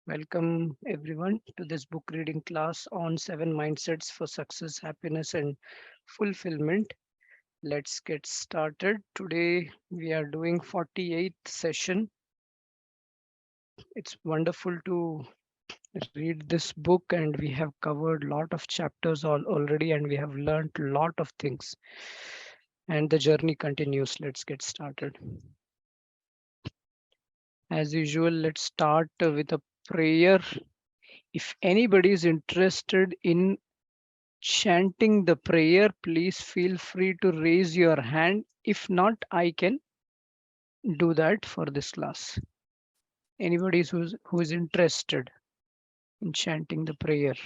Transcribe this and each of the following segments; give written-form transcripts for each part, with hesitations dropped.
Welcome everyone to this book reading class on 7 mindsets for success, happiness, and fulfillment. Let's get started. Today we are doing 48th session. It's wonderful to read this book, and we have covered a lot of chapters already, and we have learned a lot of things. And the journey continues. Let's get started. As usual, let's start with a prayer. If anybody is interested in chanting the prayer, please feel free to raise your hand. If not, I can do that for this class. Anybody who is interested in chanting the prayer.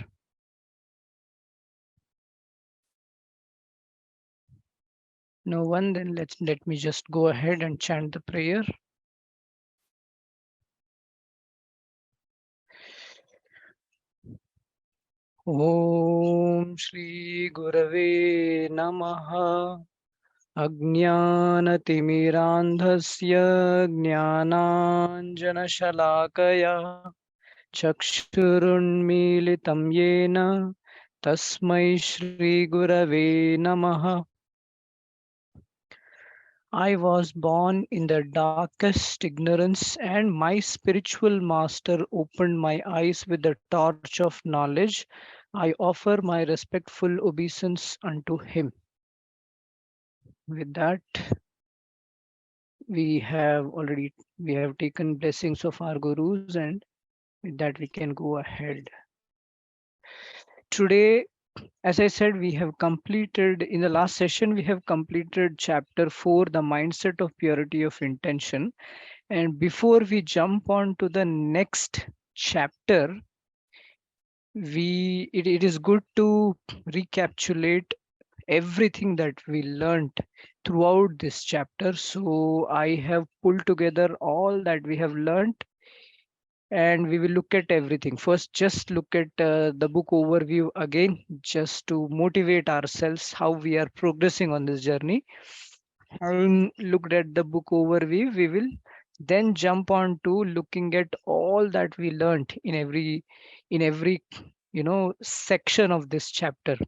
No one, then let me just go ahead and chant the prayer. Om Shri Gurave Namaha Ajnanatimirandhasya Jnananjanashalakaya चक्षुरुन्मीलितं येन तस्मै श्रीगुरवे नमः. I was born in the darkest ignorance, and my spiritual master opened my eyes with the torch of knowledge. I offer my respectful obeisance unto him. With that, we have taken blessings of our gurus, and with that we can go ahead. Today, as I said, we have completed in the last session, we have completed chapter 4, the mindset of purity of intention. And before we jump on to the next chapter, it is good to recapitulate everything that we learned throughout this chapter. So I have pulled together all that we have learned, and we will look at everything. First, just look at the book overview again, just to motivate ourselves how we are progressing on this journey. Having looked at the book overview, we will then jump on to looking at all that we learned in every section of this chapter.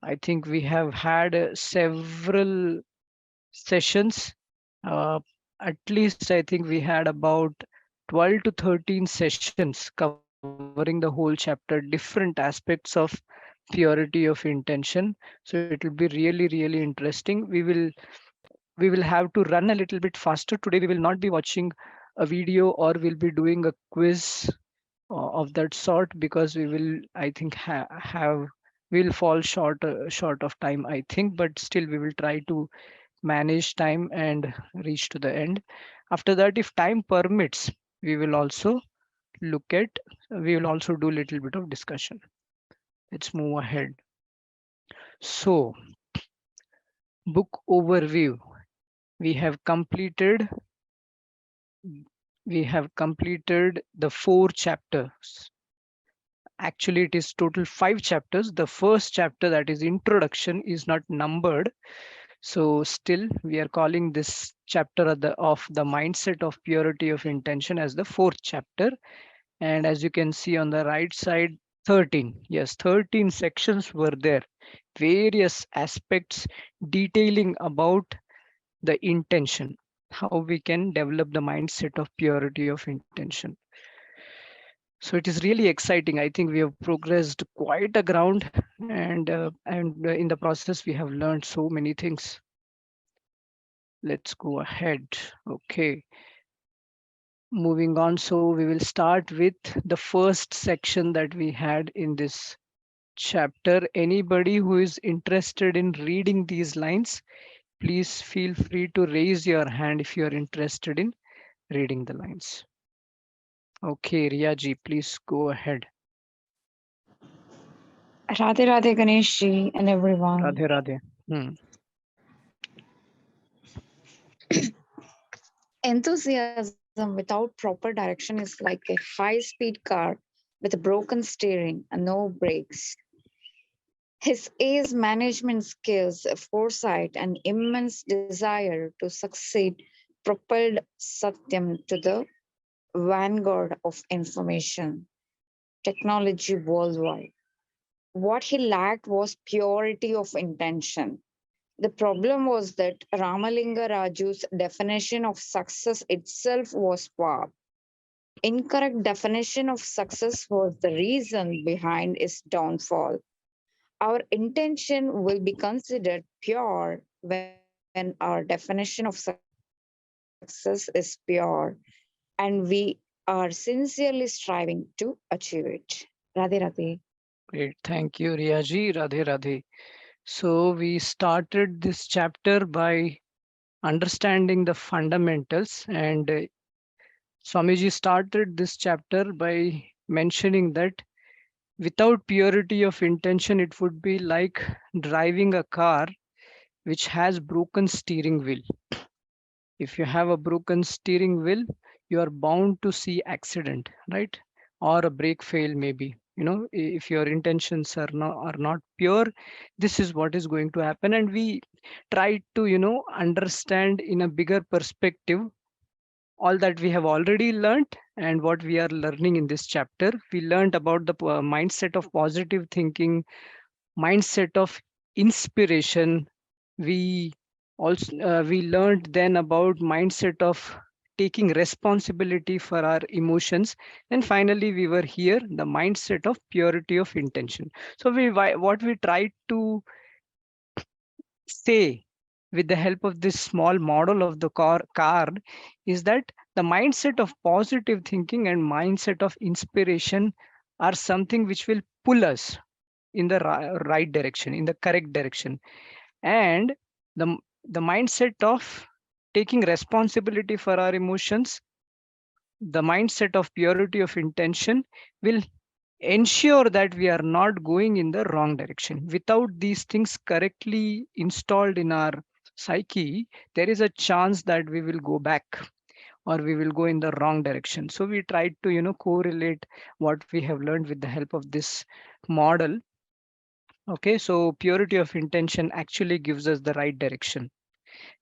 I think we have had several sessions. uh, at least I think we had about 12 to 13 sessions covering the whole chapter, different aspects of purity of intention. So it will be really interesting. We will have to run a little bit faster. Today we will not be watching a video, or we'll be doing a quiz of that sort, because we will, I think, have we'll fall short of time, I think, but still we will try to manage time and reach to the end. After that, if time permits, we will also look at we will also do a little bit of discussion. Let's move ahead. So, book overview. We have completed we have completed the 4 chapters. Actually, it is total 5 chapters. The first chapter, that is introduction, is not numbered. So still we are calling this chapter of the mindset of purity of intention as the 4th chapter. And as you can see on the right side, 13, yes, 13 sections were there, various aspects detailing about the intention, how we can develop the mindset of purity of intention. So it is really exciting. I think we have progressed quite a ground, and in the process we have learned so many things. Let's go ahead. Okay, moving on. So we will start with the first section that we had in this chapter. Anybody who is interested in reading these lines, please feel free to raise your hand if you are interested in reading the lines. Okay, Riyaji, please go ahead. Radhe Radhe Ganesh ji and everyone. Radhe Radhe. Enthusiasm without proper direction is like a high speed car with a broken steering and no brakes. His A's management skills, foresight, and immense desire to succeed propelled Satyam to the vanguard of information technology worldwide. What he lacked was purity of intention. The problem was that Ramalinga Raju's definition of success itself was poor. Incorrect definition of success was the reason behind its downfall. Our intention will be considered pure when our definition of success is pure and we are sincerely striving to achieve it. Radhe Radhe. Great. Thank you, Riyaji. Radhe Radhe. So we started this chapter by understanding the fundamentals, and Swamiji started this chapter by mentioning that without purity of intention, it would be like driving a car which has broken steering wheel. If you have a broken steering wheel, you are bound to see accident, right? Or a brake fail maybe. If your intentions are not pure, this is what is going to happen. And we try to understand in a bigger perspective all that we have already learned and what we are learning in this chapter. We learned about the mindset of positive thinking, mindset of inspiration. We also uh, we learned then about mindset of taking responsibility for our emotions, and finally we were here the mindset of purity of intention. So what we tried to say with the help of this small model of the car is that the mindset of positive thinking and mindset of inspiration are something which will pull us in the right direction, in the correct direction. And the the mindset of taking responsibility for our emotions, the mindset of purity of intention will ensure that we are not going in the wrong direction. Without these things correctly installed in our psyche, there is a chance that we will go back or we will go in the wrong direction. So we tried to correlate what we have learned with the help of this model. Okay, so purity of intention actually gives us the right direction.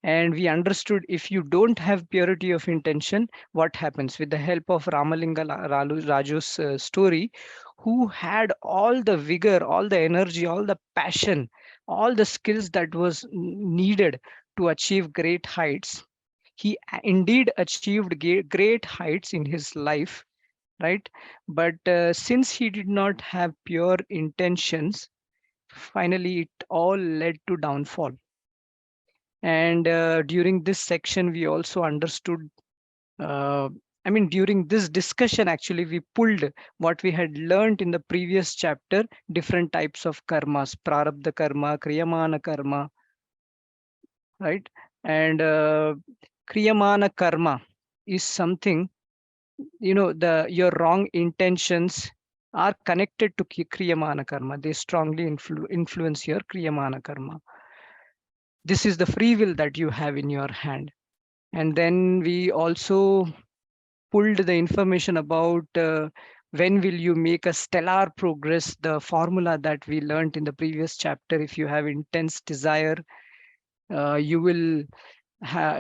And we understood if you don't have purity of intention, what happens with the help of Raju's story, who had all the vigor, all the energy, all the passion, all the skills that was needed to achieve great heights. He indeed achieved great heights in his life, right? But since he did not have pure intentions, finally it all led to downfall. And during this section, we also understood, uh, during this discussion, actually, we pulled what we had learned in the previous chapter, different types of karmas, prarabdha karma, kriyamana karma, right? And kriyamana karma is something, the your wrong intentions are connected to kriyamana karma. They strongly influence your kriyamana karma. This is the free will that you have in your hand. And then we also pulled the information about when will you make a stellar progress, the formula that we learned in the previous chapter. If you have intense desire, you will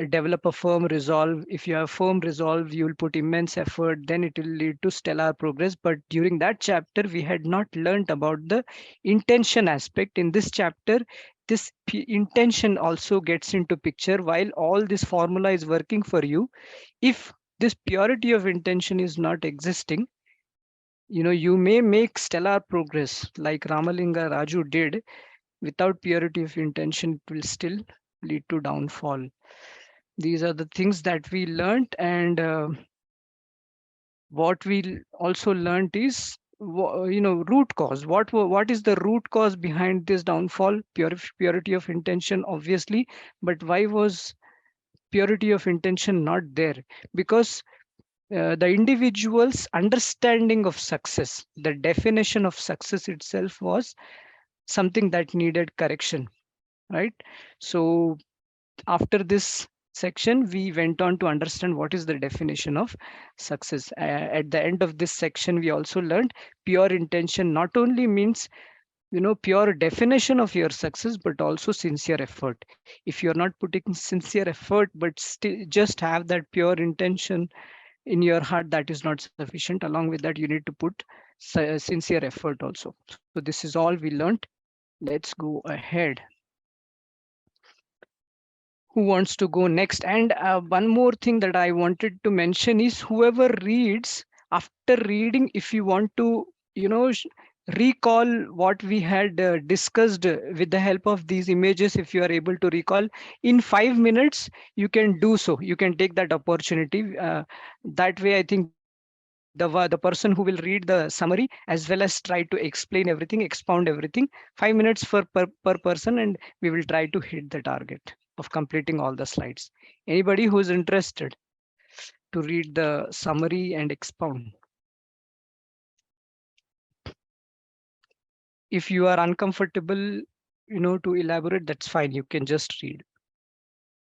develop a firm resolve. If you have firm resolve, you will put immense effort, then it will lead to stellar progress. But during that chapter, we had not learned about the intention aspect. In this chapter, this intention also gets into picture. While all this formula is working for you, if this purity of intention is not existing, you may make stellar progress like Ramalinga Raju did. Without purity of intention, it will still lead to downfall. These are the things that we learned. And what we also learned is root cause. What is the root cause behind this downfall? Purity of intention, obviously. But why was purity of intention not there? Because the individual's understanding of success, the definition of success itself was something that needed correction, right? So after this section, we went on to understand what is the definition of success. At the end of this section, we also learned pure intention not only means pure definition of your success, but also sincere effort. If you're not putting sincere effort but still just have that pure intention, in your heart, that is not sufficient. Along with that, you need to put sincere effort also. So this is all we learned. Let's go ahead. Who wants to go next? And one more thing that I wanted to mention is, whoever reads, after reading, if you want to, recall what we had discussed with the help of these images, if you are able to recall in 5 minutes, you can do so. You can take that opportunity. That way, I think the person who will read the summary as well as try to explain everything, expound everything, 5 minutes per person, and we will try to hit the target of completing all the slides. Anybody who's interested to read the summary and expound? If you are uncomfortable, to elaborate, that's fine. You can just read.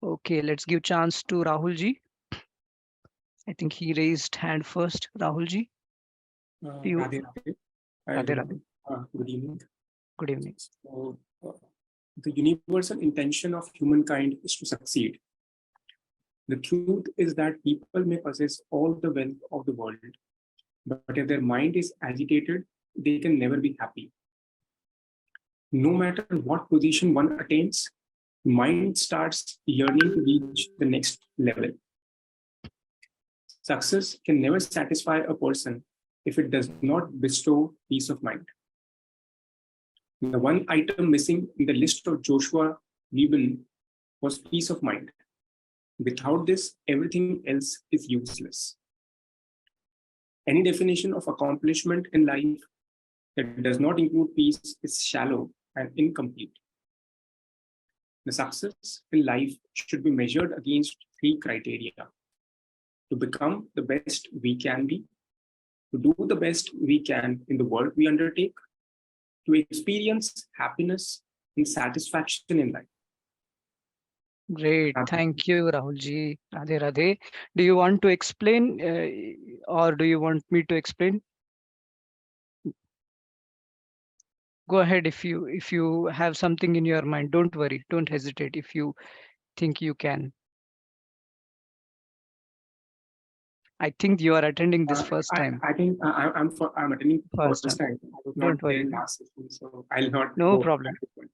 Okay, let's give chance to Rahulji. I think he raised hand first. Rahulji, do you? Radhe Radhe. Hi Radhe Radhe. everyone. Good evening. Good evening. So, the universal intention of humankind is to succeed. The truth is that people may possess all the wealth of the world, but if their mind is agitated, they can never be happy. No matter what position one attains, mind starts yearning to reach the next level. Success can never satisfy a person if it does not bestow peace of mind. The one item missing in the list of Joshua Gibbon was peace of mind. Without this, everything else is useless. Any definition of accomplishment in life that does not include peace is shallow and incomplete. The success in life should be measured against three criteria: to become the best we can be, to do the best we can in the work we undertake, to experience happiness and satisfaction in life. Great. Thank you, Rahulji. Radhe Radhe. Do you want to explain, or do you want me to explain? Go ahead if you have something in your mind. Don't worry. Don't hesitate if you think you can. I think you are attending this first time. I think I'm attending for the First first time. time. I was not Don't there worry. last session, so I'll not No go problem. at this point.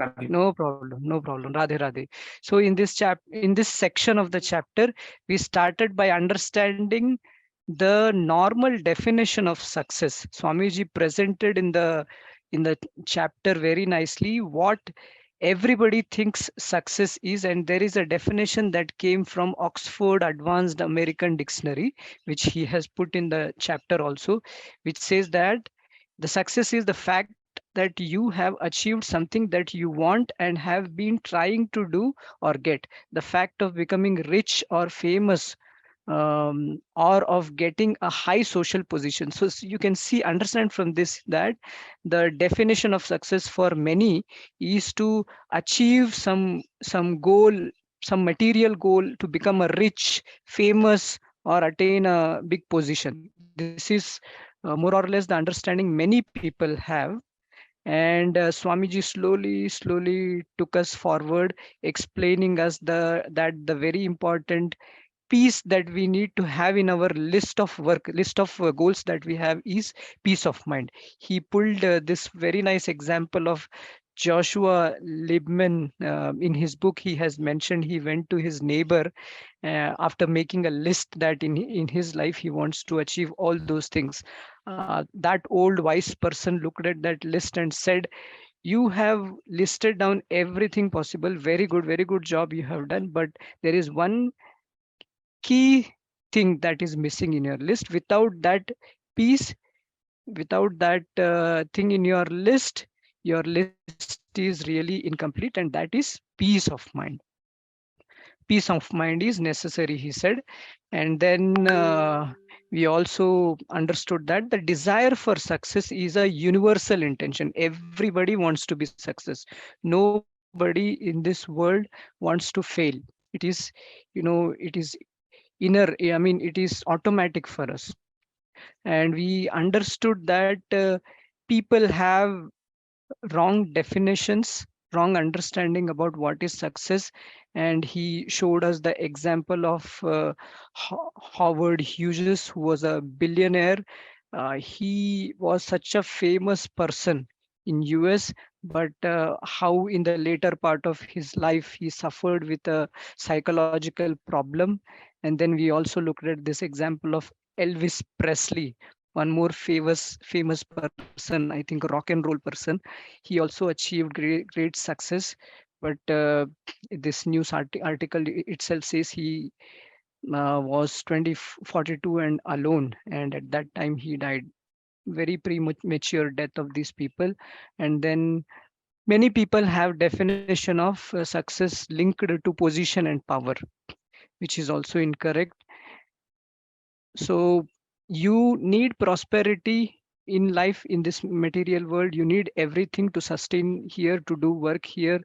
Radhe. No problem, no problem. Radhe Radhe. So in this section of the chapter, we started by understanding the normal definition of success. Swamiji presented in the chapter very nicely what everybody thinks success is, and there is a definition that came from Oxford Advanced American Dictionary, which he has put in the chapter also, which says that the success is the fact that you have achieved something that you want and have been trying to do or get. The fact of becoming rich or famous, or of getting a high social position. So you can see, understand from this that the definition of success for many is to achieve some goal, some material goal, to become a rich, famous, or attain a big position. This is more or less the understanding many people have. And Swamiji slowly took us forward, explaining us the very important peace that we need to have in our list of goals that we have is peace of mind. He pulled this very nice example of Joshua Liebman. In his book, he has mentioned he went to his neighbor after making a list that in his life he wants to achieve all those things. That old wise person looked at that list and said, you have listed down everything possible, very good job you have done, but there is one key thing that is missing in your list. Without that piece, without that thing in your list is really incomplete, and that is peace of mind. Peace of mind is necessary, he said. And then we also understood that the desire for success is a universal intention. Everybody wants to be success. Nobody in this world wants to fail. It is, it is inner, I mean, it is automatic for us. And we understood that people have wrong definitions wrong understanding about what is success, and he showed us the example of Howard Hughes, who was a billionaire. He was such a famous person in US, but how in the later part of his life he suffered with a psychological problem. And then we also looked at this example of Elvis Presley, one more famous person, I think rock and roll person. He also achieved great success, but this news article itself says he was 42 and alone, and at that time he died. Very premature death of these people. And then many people have definition of success linked to position and power, which is also incorrect. So you need prosperity in life, in this material world. You need everything to sustain here, to do work here,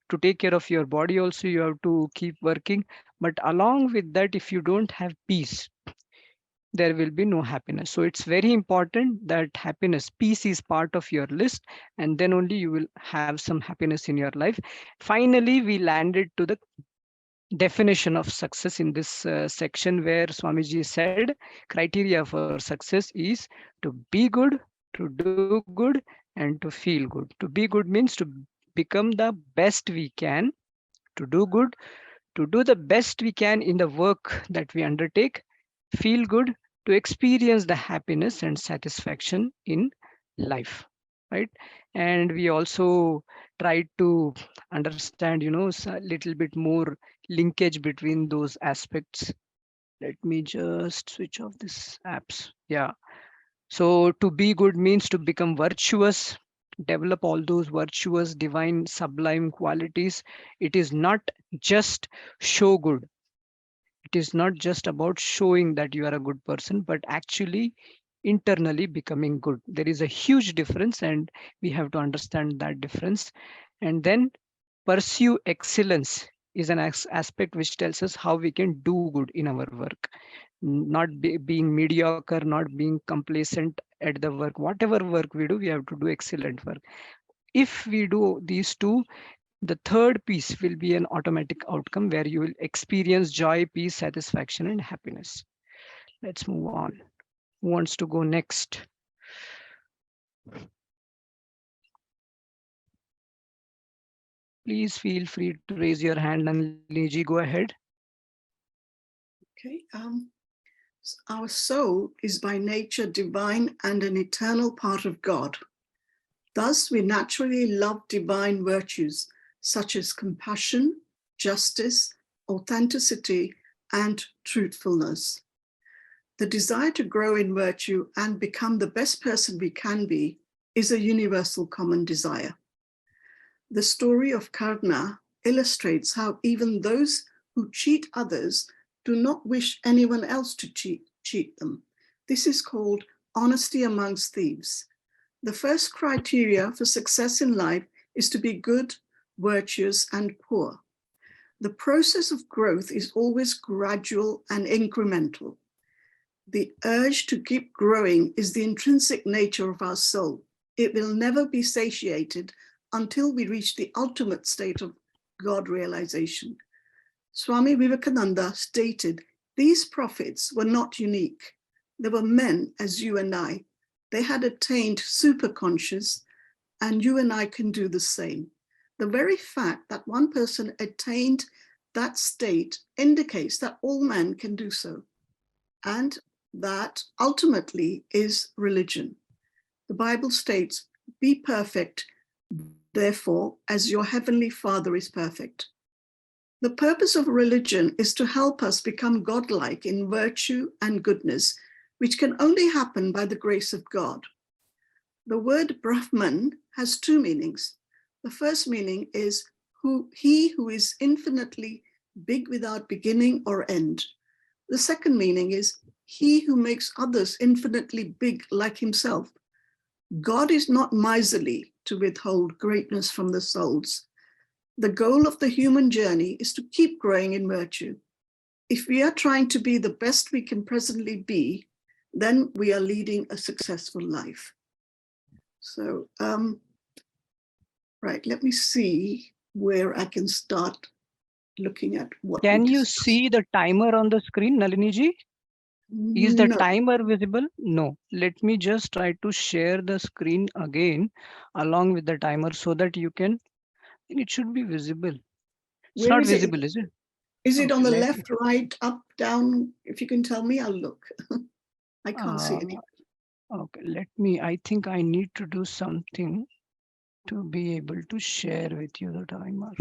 to take care of your body also. You have to keep working, but along with that, if you don't have peace, there will be no happiness. So it's very important that happiness, peace is part of your list, and then only you will have some happiness in your life. Finally, we landed to the definition of success in this section, where Swamiji said criteria for success is to be good, to do good, and to feel good. To be good means to become the best we can, to do good, to do the best we can in the work that we undertake, feel good, to experience the happiness and satisfaction in life, right? And we also tried to understand, a little bit more linkage between those aspects. Let me just switch off this apps. Yeah. So to be good means to become virtuous, develop all those virtuous, divine, sublime qualities. It is not just show good. It is not just about showing that you are a good person, but actually internally becoming good. There is a huge difference, and we have to understand that difference. And then pursue excellence is an aspect which tells us how we can do good in our work, not being mediocre, not being complacent at the work. Whatever work we do, we have to do excellent work. If we do these two, the third piece will be an automatic outcome where you will experience joy, peace, satisfaction, and happiness. Let's move on. Who wants to go next? Please feel free to raise your hand, and Liji, go ahead. Okay. Our soul is by nature divine and an eternal part of God. Thus, we naturally love divine virtues such as compassion, justice, authenticity, and truthfulness. The desire to grow in virtue and become the best person we can be is a universal common desire. The story of Karna illustrates how even those who cheat others do not wish anyone else to cheat them. This is called honesty amongst thieves. The first criteria for success in life is to be good, virtuous, and poor. The process of growth is always gradual and incremental. The urge to keep growing is the intrinsic nature of our soul. It will never be satiated until we reach the ultimate state of God realization. Swami Vivekananda stated, these prophets were not unique. They were men as you and I. They had attained superconscious, and you and I can do the same. The very fact that one person attained that state indicates that all men can do so. And that ultimately is religion. The Bible states, be perfect, therefore, as your heavenly Father is perfect. The purpose of religion is to help us become godlike in virtue and goodness, which can only happen by the grace of God. The word Brahman has two meanings. The first meaning is he who is infinitely big without beginning or end. The second meaning is he who makes others infinitely big like himself. God is not miserly to withhold greatness from the souls. The goal of the human journey is to keep growing in virtue. If we are trying to be the best we can presently be, then we are leading a successful life. So Right, let me see where I can start looking at what we Can you discussed. see the timer on the screen, Nalini ji? Is the No, timer visible? No. Let me just try to share the screen again along with the timer so that you can, it should be visible. It's where not is it? visible, is it? Is it on Okay, the let left, right, up, down? If you can tell me, I'll look. I can't see uh, any. okay, let me, I think I need to do something to be able to share with you the timer.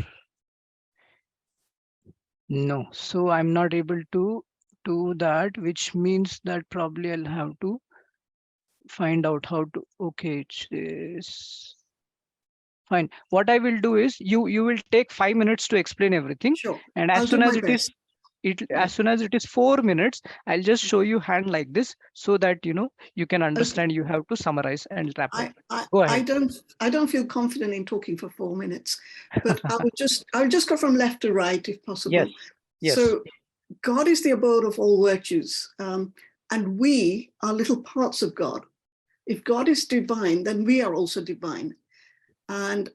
No, so I'm not able to do that, which means that probably I'll have to find out how to, okay, it's fine. What I will do is you will take 5 minutes to explain everything. Sure, And I'll as do soon my as it is, best. as Right. soon as it is 4 minutes, I'll just show you hand like this so that, you can Okay. understand you have to summarize and wrap up. I, I, Go I ahead. don't I don't feel confident in talking for 4 minutes, but I'll just go from left to right if Yes, possible. yes, So God is the abode of all virtues, and we are little parts of God. If God is divine, then we are also divine. And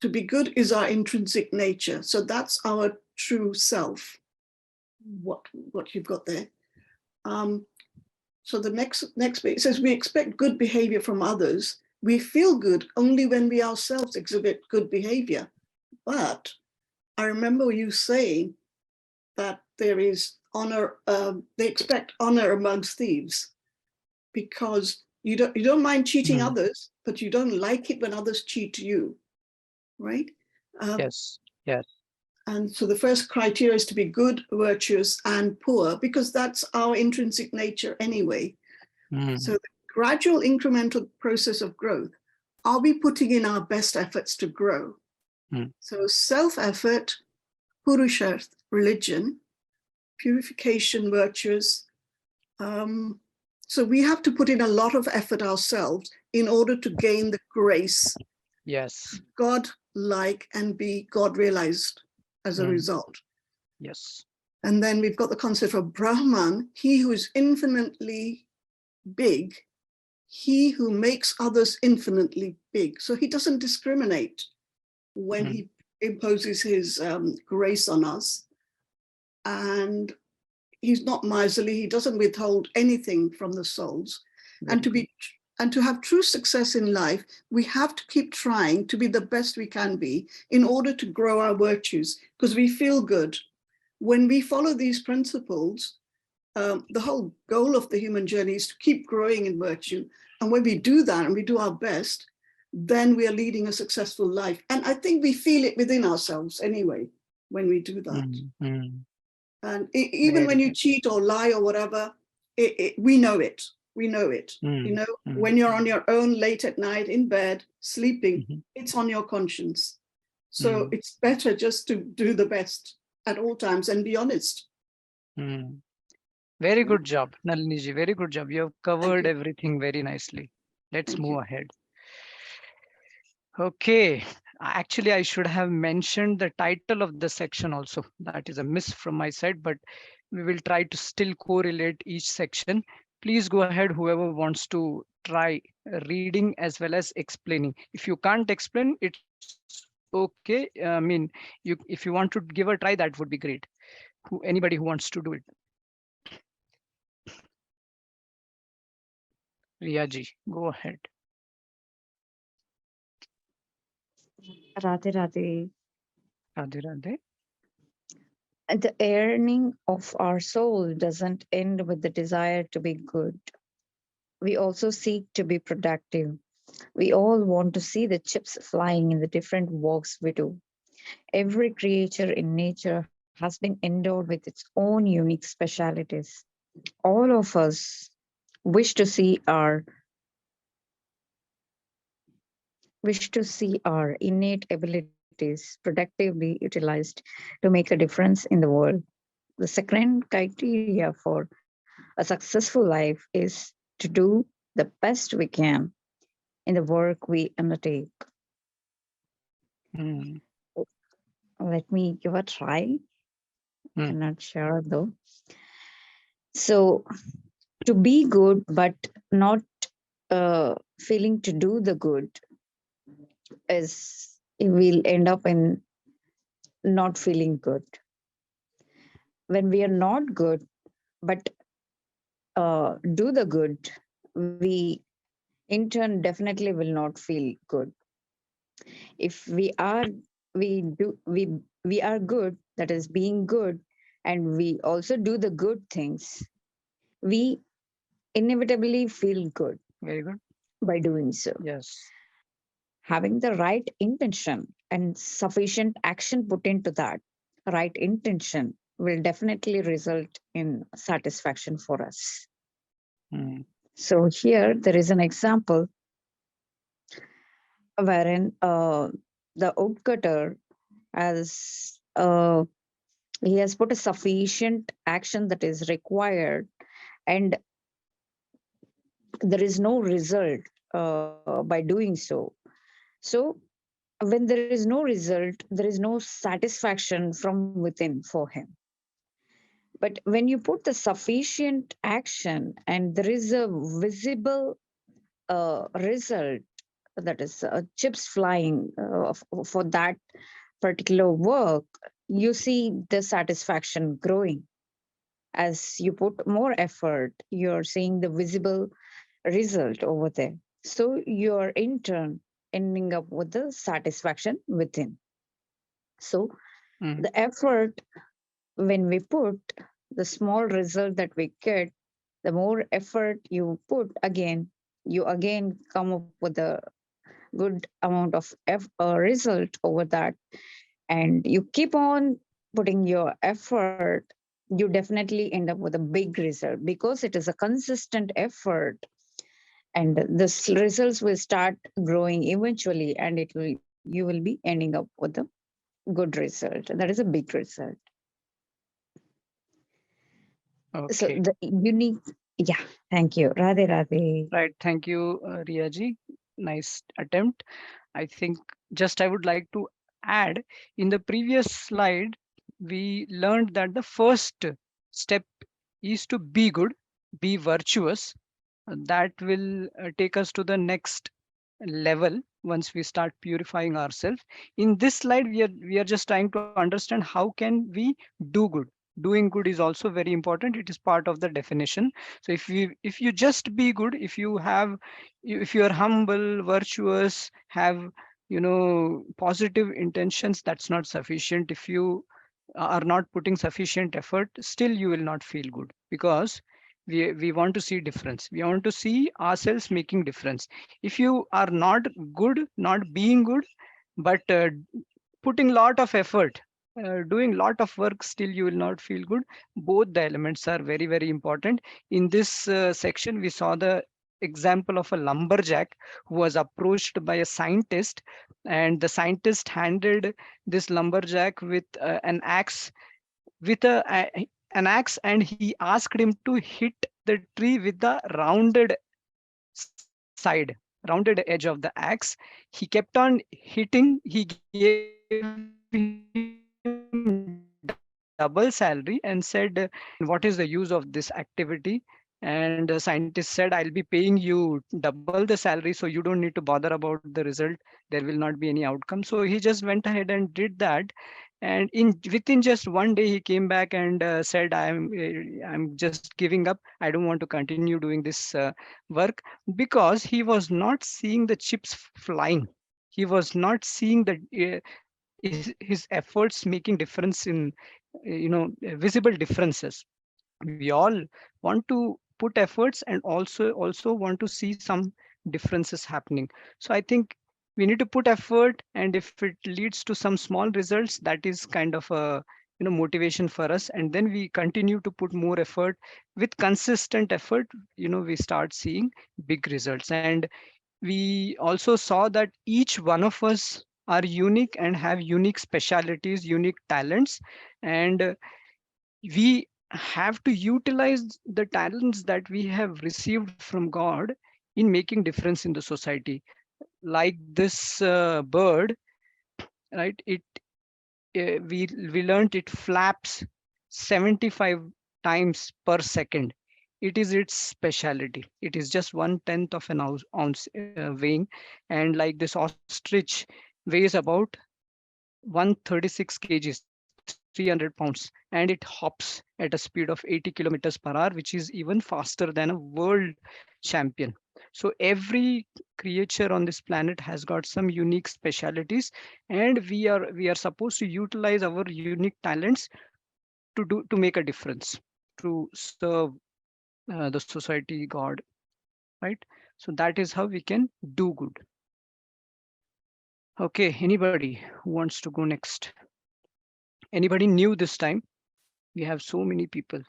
to be good is our intrinsic nature. So that's our true self, what you've got there. So the next bit, it says we expect good behavior from others. We feel good only when we ourselves exhibit good behavior. But I remember you saying that there is honor, they expect honor amongst thieves, because you don't mind cheating mm, others, but you don't like it when others cheat you, right? yes, yes. And so the first criteria is to be good, virtuous, and poor, because that's our intrinsic nature anyway. So Mm, the gradual incremental process of growth, are we putting in our best efforts to grow? mm, So self-effort, purusharth, religion, purification, virtues. So we have to put in a lot of effort ourselves in order to gain the grace, yes, God-like, and be God-realized as a mm, result. yes. And then we've got the concept of Brahman, he who is infinitely big, he who makes others infinitely big. So he doesn't discriminate when Mm, he imposes his grace on us. And he's not miserly, he doesn't withhold anything from the souls. And very to good. be and to have true success in life, we have to keep trying to be the best we can be in order to grow our virtues, because we feel good. When we follow these principles, the whole goal of the human journey is to keep growing in virtue. And when we do that and we do our best, then we are leading a successful life. And I think we feel it within ourselves anyway when we do that. Mm, mm, And even very when you good. cheat or lie or whatever, we know it. We know it. You Mm, know, mm, when you're on your own late at night in bed, sleeping, mhm, it's on your conscience. So mm, it's better just to do the best at all times and be honest. mm. Very good job, Nalini ji. Very good job. You have Thank covered you. everything very nicely. Let's Thank move you. ahead. Okay. Actually, I should have mentioned the title of the section also. That is a miss from my side, but we will try to still correlate each section. Please go ahead, whoever wants to try reading as well as explaining. If you can't explain, it's okay. I mean, if you want to give a try, that would be great. Anybody who wants to do it. Riyaji, go ahead. Radhe Radhe. Radhe Radhe. The yearning of our soul doesn't end with the desire to be good. We also seek to be productive. We all want to see the chips flying in the different works we do. Every creature in nature has been endowed with its own unique specialities. All of us wish to see our innate abilities productively utilized to make a difference in the world. The second criteria for a successful life is to do the best we can in the work we undertake. Mm, Let me give a try. mm, I'm not sure though. So, to be good but not failing to do the good is we'll end up in not feeling good. When we are not good, but do the good, we in turn definitely will not feel good. If we do we are good, that is being good, and we also do the good things, we inevitably feel good Very good. by doing so. Yes. Having the right intention and sufficient action put into that right intention will definitely result in satisfaction for us. Mm. So here there is an example wherein the woodcutter has he has put a sufficient action that is required, and there is no result by doing so. So when there is no result, there is no satisfaction from within for him. But when you put the sufficient action and there is a visible result, that is chips flying for that particular work, you see the satisfaction growing. As you put more effort, you're seeing the visible result over there. So you're in turn ending up with the satisfaction within. So Mm. the effort, when we put, the small result that we get, the more effort you put again, you again come up with a good amount of result over that, and you keep on putting your effort, you definitely end up with a big result because it is a consistent effort, and this results will start growing eventually, and it will you will be ending up with a good result. That is a big result. So Okay. the unique, yeah, thank you. Radhe Radhe. Right. Thank you, Riyaji. Nice attempt. I think just I would like to add in the previous slide, we learned that the first step is to be good, be virtuous. That will take us to the next level once we start purifying ourselves. In this slide, we are just trying to understand how can we do good. Doing good is also very important. It is part of the definition. So if you just be good, if you are humble, virtuous, have positive intentions, that's not sufficient. If you are not putting sufficient effort, still you will not feel good, because we want to see difference. We want to see ourselves making difference. If you are not good, not being good, but putting lot of effort, doing lot of work, still you will not feel good. Both the elements are very, very important. In this section, we saw the example of a lumberjack who was approached by a scientist, and the scientist handed this lumberjack with an axe, and he asked him to hit the tree with the side rounded edge of the axe. He kept on hitting. He gave him double salary and said, what is the use of this activity? And the scientist said, I'll be paying you double the salary, so you don't need to bother about the result. There will not be any outcome. So he just went ahead and did that. And within just one day, he came back and said, I'm just giving up. I don't want to continue doing this work, because he was not seeing the chips flying. He was not seeing his efforts making difference in visible differences. We all want to put efforts and also want to see some differences happening. So I think we need to put effort, and if it leads to some small results, that is kind of a motivation for us, and then we continue to put more effort. With consistent effort, we start seeing big results. And we also saw that each one of us are unique and have unique specialities, unique talents, and we have to utilize the talents that we have received from God in making difference in the society. Like this bird, right? We learned it flaps 75 times per second. It is its specialty. It is just 1/10 of an ounce weighing. And like this ostrich, weighs about 136 kgs, 300 pounds, and it hops at a speed of 80 kilometers per hour, which is even faster than a world champion. So every creature on this planet has got some unique specialities, and we are supposed to utilize our unique talents to make a difference, to serve the society, God, right? So that is how we can do good. Okay, anybody who wants to go next? Anybody new this time? We have so many people.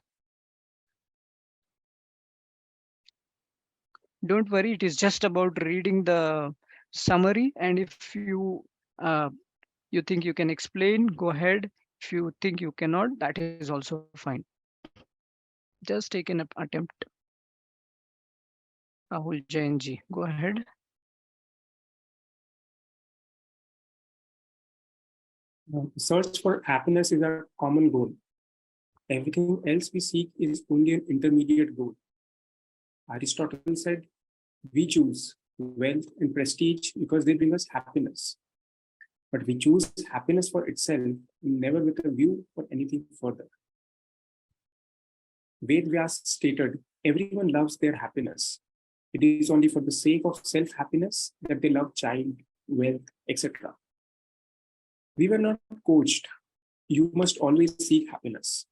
Don't worry, it is just about reading the summary. And if you think you can explain, go ahead. If you think you cannot, that is also fine. Just take an attempt. Rahul Jain ji, go ahead. Search for happiness is a common goal. Everything else we seek is only an intermediate goal. Aristotle said, we choose wealth and prestige because they bring us happiness. But we choose happiness for itself, never with a view for anything further. Ved Vyas stated, everyone loves their happiness. It is only for the sake of self-happiness that they love child, wealth, etc. We were not coached. You must always seek happiness.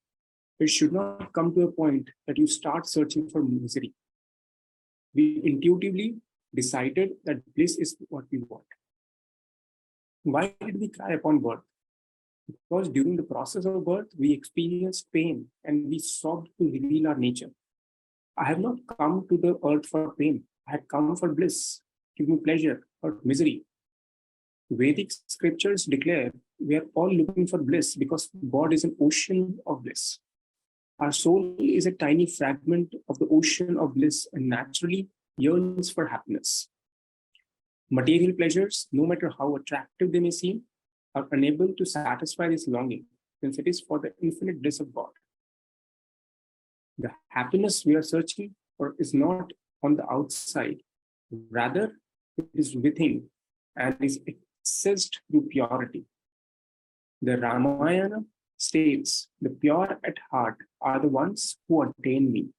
It should not come to a point that you start searching for misery. We intuitively decided that bliss is what we want. Why did we cry upon birth? Because during the process of birth, we experienced pain and we sobbed to reveal our nature. I have not come to the earth for pain. I had come for bliss, give me pleasure or misery. Vedic scriptures declare we are all looking for bliss because God is an ocean of bliss. Our soul is a tiny fragment of the ocean of bliss and naturally yearns for happiness. Material pleasures, no matter how attractive they may seem, are unable to satisfy this longing, since it is for the infinite bliss of God. The happiness we are searching for is not on the outside, rather, it is within and is accessed through purity. The Ramayana states, the pure at heart are the ones who attain me.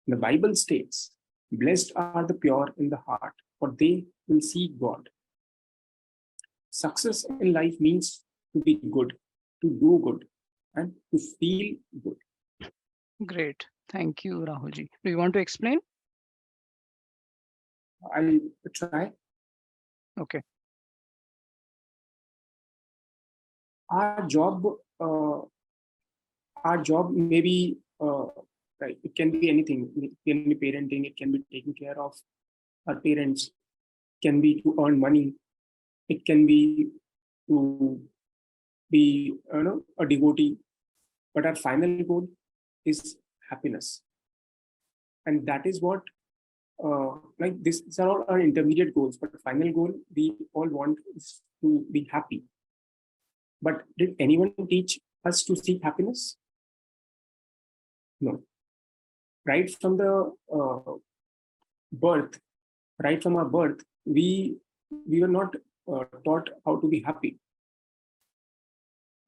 The Bible states, blessed are the pure in the heart, for they will see God. Success in life means to be good, to do good, and to feel good. Great. Thank you, Rahulji. Do you want to explain? I'll try. Okay. Our job, uh, our job may be right. It can be anything. It can be parenting. It can be taking care of our parents. It can be to earn money. It can be to be a devotee. But our final goal is happiness, and that is what like this. These are all our intermediate goals. But the final goal we all want is to be happy. But did anyone teach us to seek happiness? No. Right from the birth, right from our birth, we were not taught how to be happy.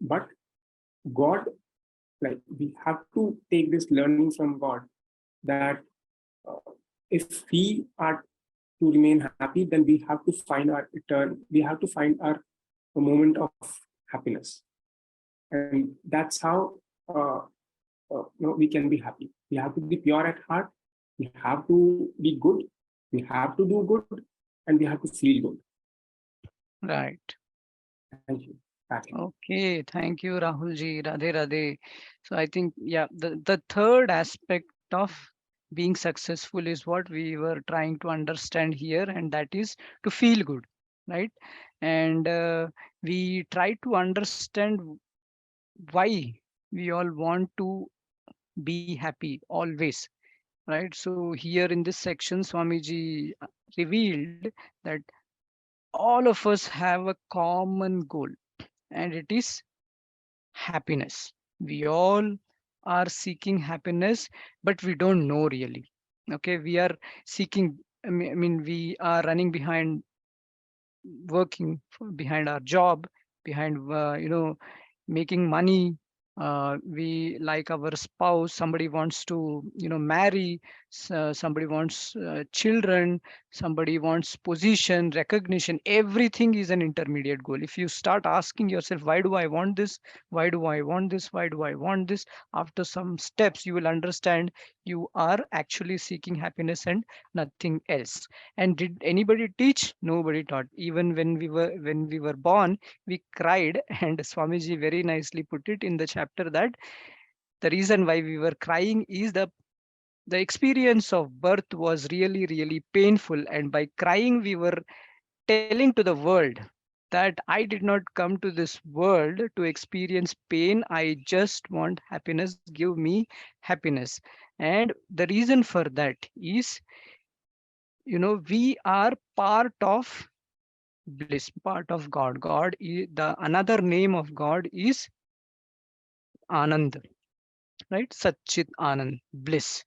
But God, like we have to take this learning from God that if we are to remain happy, then we have to find our return. We have to find our moment of happiness, and that's how we can be happy. We have to be pure at heart. We have to be good. We have to do good, and we have to feel good. Right. Thank you. Okay. Thank you, Rahulji. Radhe Radhe. So I think, yeah, the third aspect of being successful is what we were trying to understand here, and that is to feel good, right? And we try to understand why we all want to be happy always, right? So here in this section, Swamiji revealed that all of us have a common goal, and it is happiness. We all are seeking happiness, but we don't know really. Okay, we are seeking, I mean we are running behind working behind our job, behind making money. We like our spouse, somebody wants to marry, somebody wants children, somebody wants position, recognition. Everything is an intermediate goal. If you start asking yourself, why do I want this, why do I want this, why do I want this, after some steps you will understand you are actually seeking happiness and nothing else. And did anybody teach? Nobody taught. Even when we were born, we cried, and Swamiji very nicely put it in the chapter that the reason why we were crying is the experience of birth was really really painful, and by crying we were telling to the world that I did not come to this world to experience pain. I just want happiness. Give me happiness. And the reason for that is, we are part of bliss, part of God. God is the another name of God is Anand, right? Satchit Anand, bliss.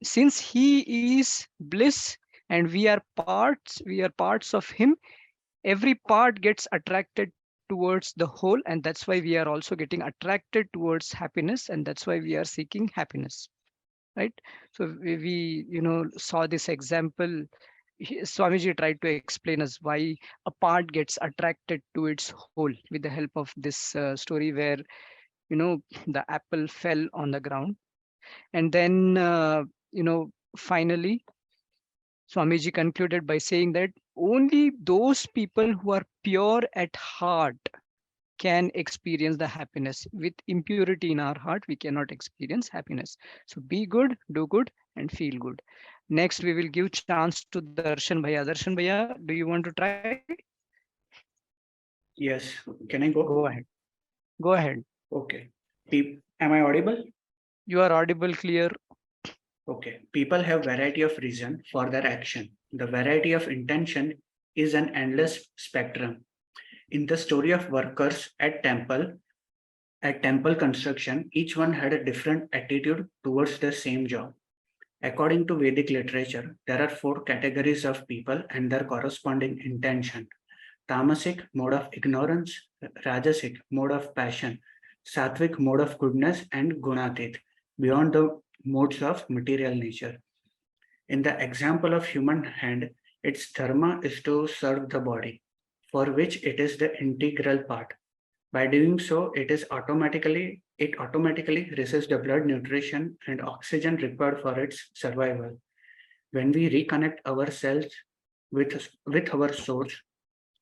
Since He is bliss and we are parts of Him, every part gets attracted towards the whole, and that's why we are also getting attracted towards happiness, and that's why we are seeking happiness, right? So we saw this example. Swamiji tried to explain us why a part gets attracted to its whole with the help of this story where the apple fell on the ground. And then finally Swamiji concluded by saying that only those people who are pure at heart can experience the happiness. With impurity in our heart, we cannot experience happiness. So be good, do good, and feel good. Next, we will give chance to Darshan Bhaiya. Darshan Bhaiya, do you want to try? Yes, can I Go go? ahead. Go ahead. Okay. Am I audible? You are audible, clear. Okay. People have variety of reason for their action. The variety of intention is an endless spectrum. In the story of workers at temple construction, each one had a different attitude towards the same job. According to Vedic literature, there are 4 categories of people and their corresponding intention. Tamasic, mode of ignorance; Rajasic, mode of passion; Sattvic, mode of goodness; and Gunatit, beyond the modes of material nature. In the example of human hand, its dharma is to serve the body, for which it is the integral part. By doing so, it automatically receives the blood, nutrition, and oxygen required for its survival. When we reconnect ourselves with our source,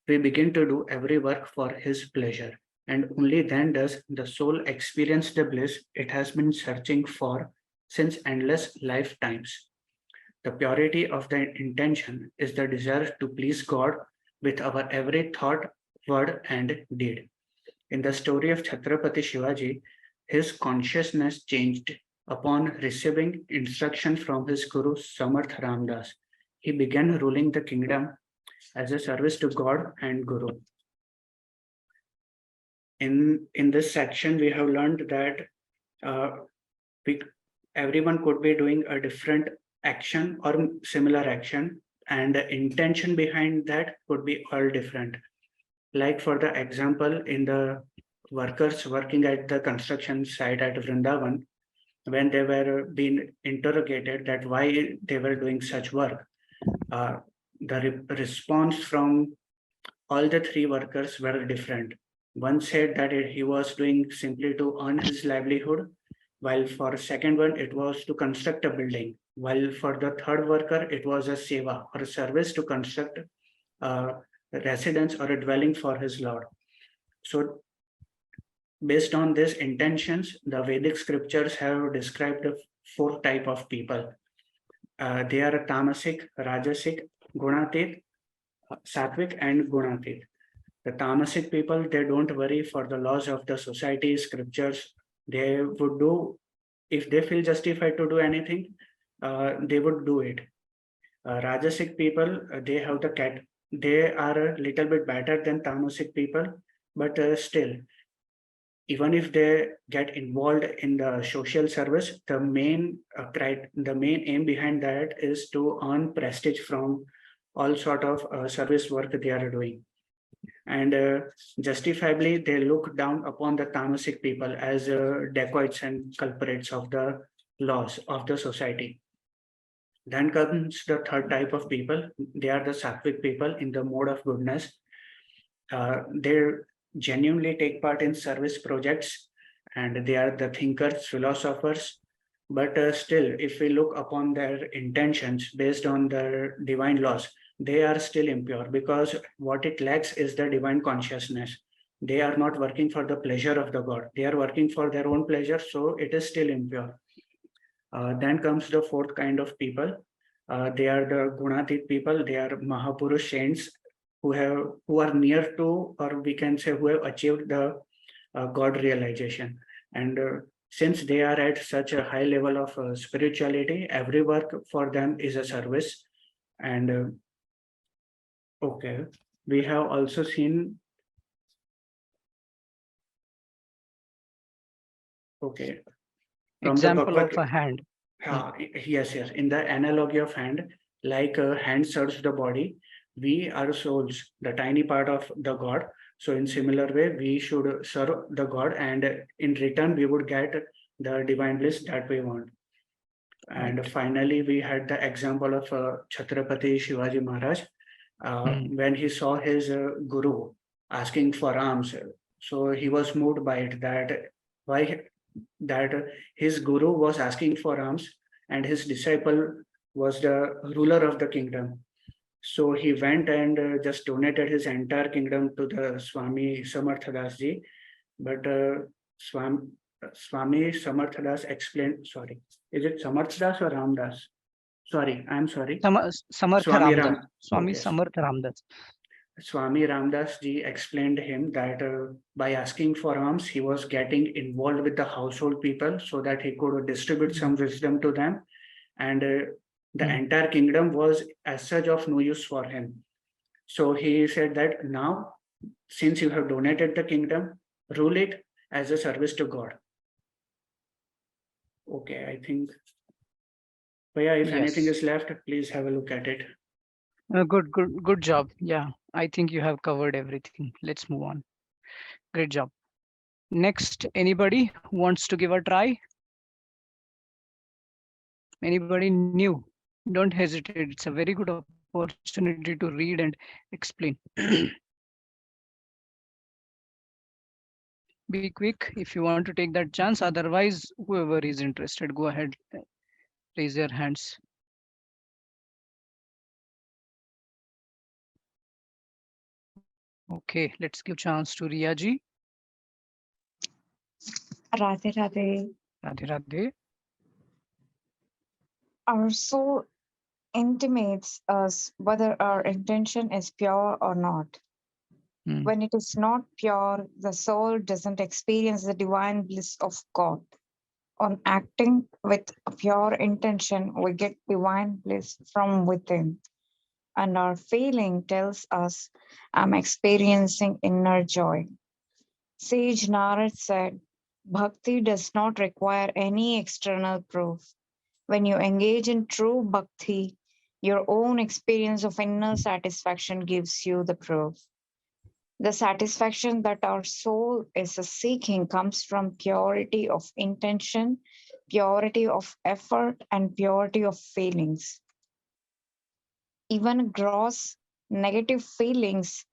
we begin to do every work for his pleasure, and only then does the soul experience the bliss it has been searching for since endless lifetimes. The purity of the intention is the desire to please God with our every thought, word, and deed. In the story of Chhatrapati Shivaji, his consciousness changed upon receiving instruction from his guru Samarth Ramdas. He began ruling the kingdom as a service to God and Guru. In this section, we have learned that uh, we, everyone could be doing a different action or similar action, and the intention behind that could be all different. Like for the example, in the workers working at the construction site at Vrindavan, when they were being interrogated that why they were doing such work, uh, the response from all the 3 workers were different. One said that he was doing simply to earn his livelihood, while for the second one, it was to construct a building, while for the third worker, it was a seva or a service to construct a residence or a dwelling for his lord. So based on these intentions, the Vedic scriptures have described the 4 type of people. They are tamasic, rajasic, gunatit, sattvic, and gunatit. The tamasic people, they don't worry for the laws of the society, scriptures. They would do, if they feel justified to do anything, they would do it. Rajasic people, they are a little bit better than tamasic people, but still, even if they get involved in the social service, the main aim behind that is to earn prestige from all sort of service work they are doing. And justifiably, they look down upon the tamasic people as dacoits and culprits of the laws of the society. Then comes the third type of people. They are the sattvic people in the mode of goodness. They genuinely take part in service projects, and they are the thinkers, philosophers. But still, if we look upon their intentions based on their divine laws, they are still impure, because what it lacks is the divine consciousness. They are not working for the pleasure of the God. They are working for their own pleasure, so it is still impure. Then comes the fourth kind of people. They are the Gunatit people. They are Mahapurush saints who are near to, or we can say who have achieved the God realization. And since they are at such a high level of spirituality, every work for them is a service. And okay, we have also seen. Okay, from the Example of Bhagavad. a hand. Yes. In the analogy of hand, like a hand serves the body, we are souls, the tiny part of the God. So in similar way, we should serve the God, and in return, we would get the divine bliss that we want. And Right. finally, we had the example of Chhatrapati Shivaji Maharaj when he saw his guru asking for alms. So he was moved by it, that why that his guru was asking for alms and his disciple was the ruler of the kingdom. So he went and just donated his entire kingdom to the Swami Samarthadas ji. But Swami Samarthadas explained, sorry, is it Samarthadas or Ramdas? Sorry, I'm sorry. Samartha Swami Ramdas. Ram, Swami okay. Samartha Ramdas. Swami Ramdas ji explained him that by asking for alms, he was getting involved with the household people so that he could distribute some wisdom to them. And the entire kingdom was as such of no use for him. So he said that now, since you have donated the kingdom, rule it as a service to God. Okay, I think. But yeah, if anything Yes. is left, please have a look at it. Good job. Yeah, I think you have covered everything. Let's move on. Great job. Next, anybody who wants to give a try? Anybody new? Don't hesitate. It's a very good opportunity to read and explain. Be quick if you want to take that chance. Otherwise, whoever is interested, go ahead, raise your hands. Okay, let's give chance to Riya ji. Radhe Radhe. Radhe Radhe. Our soul intimates us whether our intention is pure or not. When it is not pure, the soul doesn't experience the divine bliss of God. On acting with a pure intention, we get divine bliss from within. And our feeling tells us, I'm experiencing inner joy. Sage Narad said, Bhakti does not require any external proof. When you engage in true bhakti, your own experience of inner satisfaction gives you the proof. The satisfaction that our soul is seeking comes from purity of intention, purity of effort, and purity of feelings. Even gross negative feelings,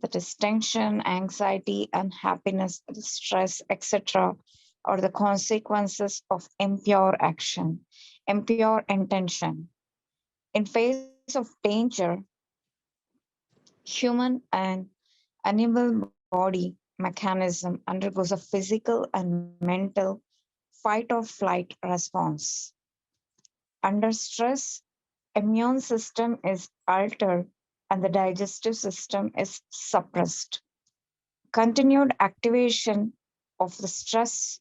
that is tension, anxiety, unhappiness, stress, etc., are the consequences of impure action, impure intention. In face of danger, human and animal body mechanism undergoes a physical and mental fight or flight response. Under stress, immune system is altered and the digestive system is suppressed. Continued activation of the stress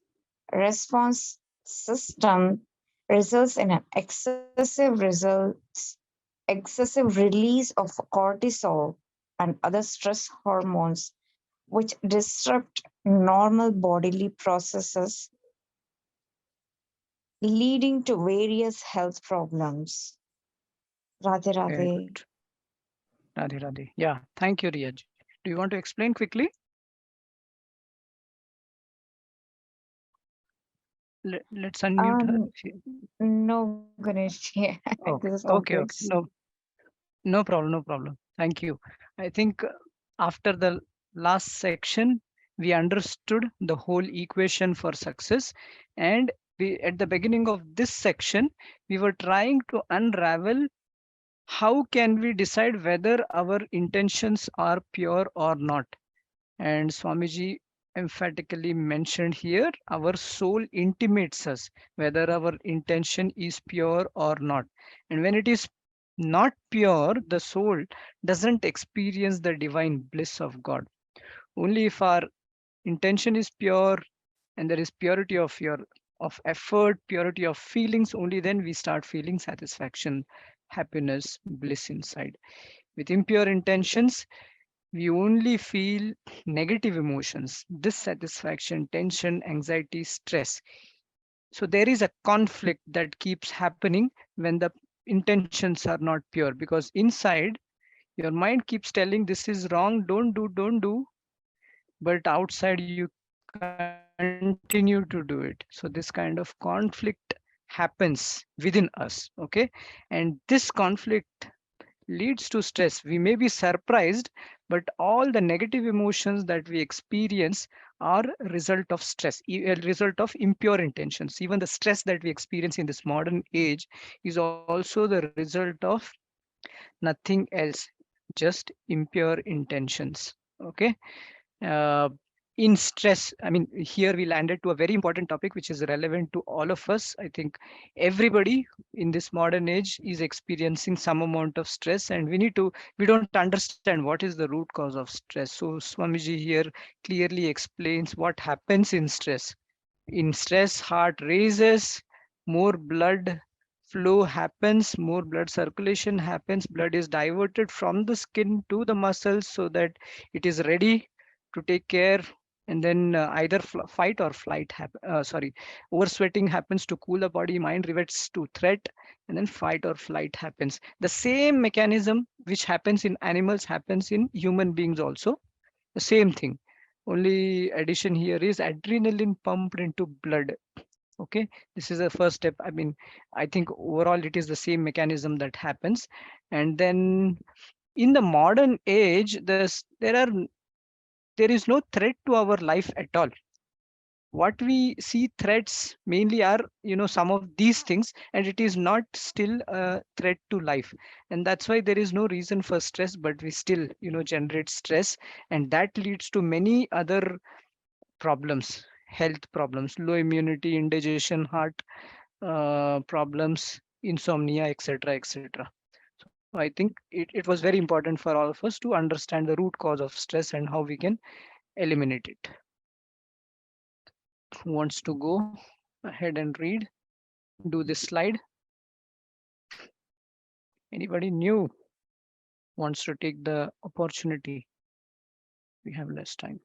response system results in an excessive release of cortisol and other stress hormones, which disrupt normal bodily processes, leading to various health problems. Radhe Very Radhe. good. Radhe Radhe. Yeah, thank you, Riyaj. Do you want to explain quickly? Let's unmute her. Um, no, Ganesh. Yeah, this is Okay, okay, okay. complex. No, no problem, no problem. Thank you. I think after the last section, we understood the whole equation for success. And at the beginning of this section, we were trying to unravel how can we decide whether our intentions are pure or not. And Swamiji emphatically mentioned here, our soul intimates us whether our intention is pure or not. And when it is not pure, the soul doesn't experience the divine bliss of God. Only if our intention is pure and there is purity of your of effort, purity of feelings, only then we start feeling satisfaction, happiness, bliss inside. With impure intentions, we only feel negative emotions, dissatisfaction, tension, anxiety, stress. So there is a conflict that keeps happening when the intentions are not pure, because inside your mind keeps telling this is wrong, don't do, but outside you continue to do it. So this kind of conflict happens within us. Okay. And this conflict leads to stress. We may be surprised, but all the negative emotions that we experience are result of stress, a result of impure intentions. Even the stress that we experience in this modern age is also the result of nothing else, just impure intentions. Okay. uh, in stress, I mean, here we landed to a very important topic which is relevant to all of us. I think everybody in this modern age is experiencing some amount of stress, and we don't understand what is the root cause of stress. So Swamiji here clearly explains what happens in stress. In stress, heart raises, more blood flow happens, more blood circulation happens, blood is diverted from the skin to the muscles so that it is ready to take care. And then either fight or flight sorry, oversweating happens to cool the body, mind reverts to threat, and then fight or flight happens. The same mechanism which happens in animals happens in human beings also, the same thing. Only addition here is adrenaline pumped into blood. Okay, this is the first step. I mean, I think overall it is the same mechanism that happens. And then in the modern age, there is no threat to our life at all. What we see threats mainly are, some of these things, and it is not still a threat to life. And that's why there is no reason for stress, but we still, generate stress, and that leads to many other problems, health problems, low immunity, indigestion, heart problems, insomnia, etc., etc. So I think it was very important for all of us to understand the root cause of stress and how we can eliminate it. Who wants to go ahead and read, do this slide? Anybody new wants to take the opportunity? We have less time.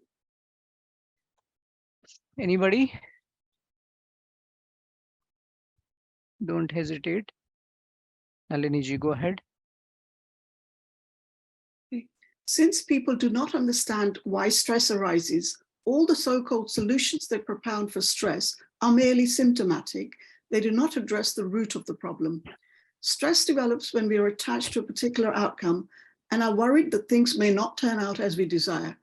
Anybody? Don't hesitate. Nalini ji, go ahead. Since people do not understand why stress arises, all the so-called solutions they propound for stress are merely symptomatic. They do not address the root of the problem. Stress develops when we are attached to a particular outcome and are worried that things may not turn out as we desire.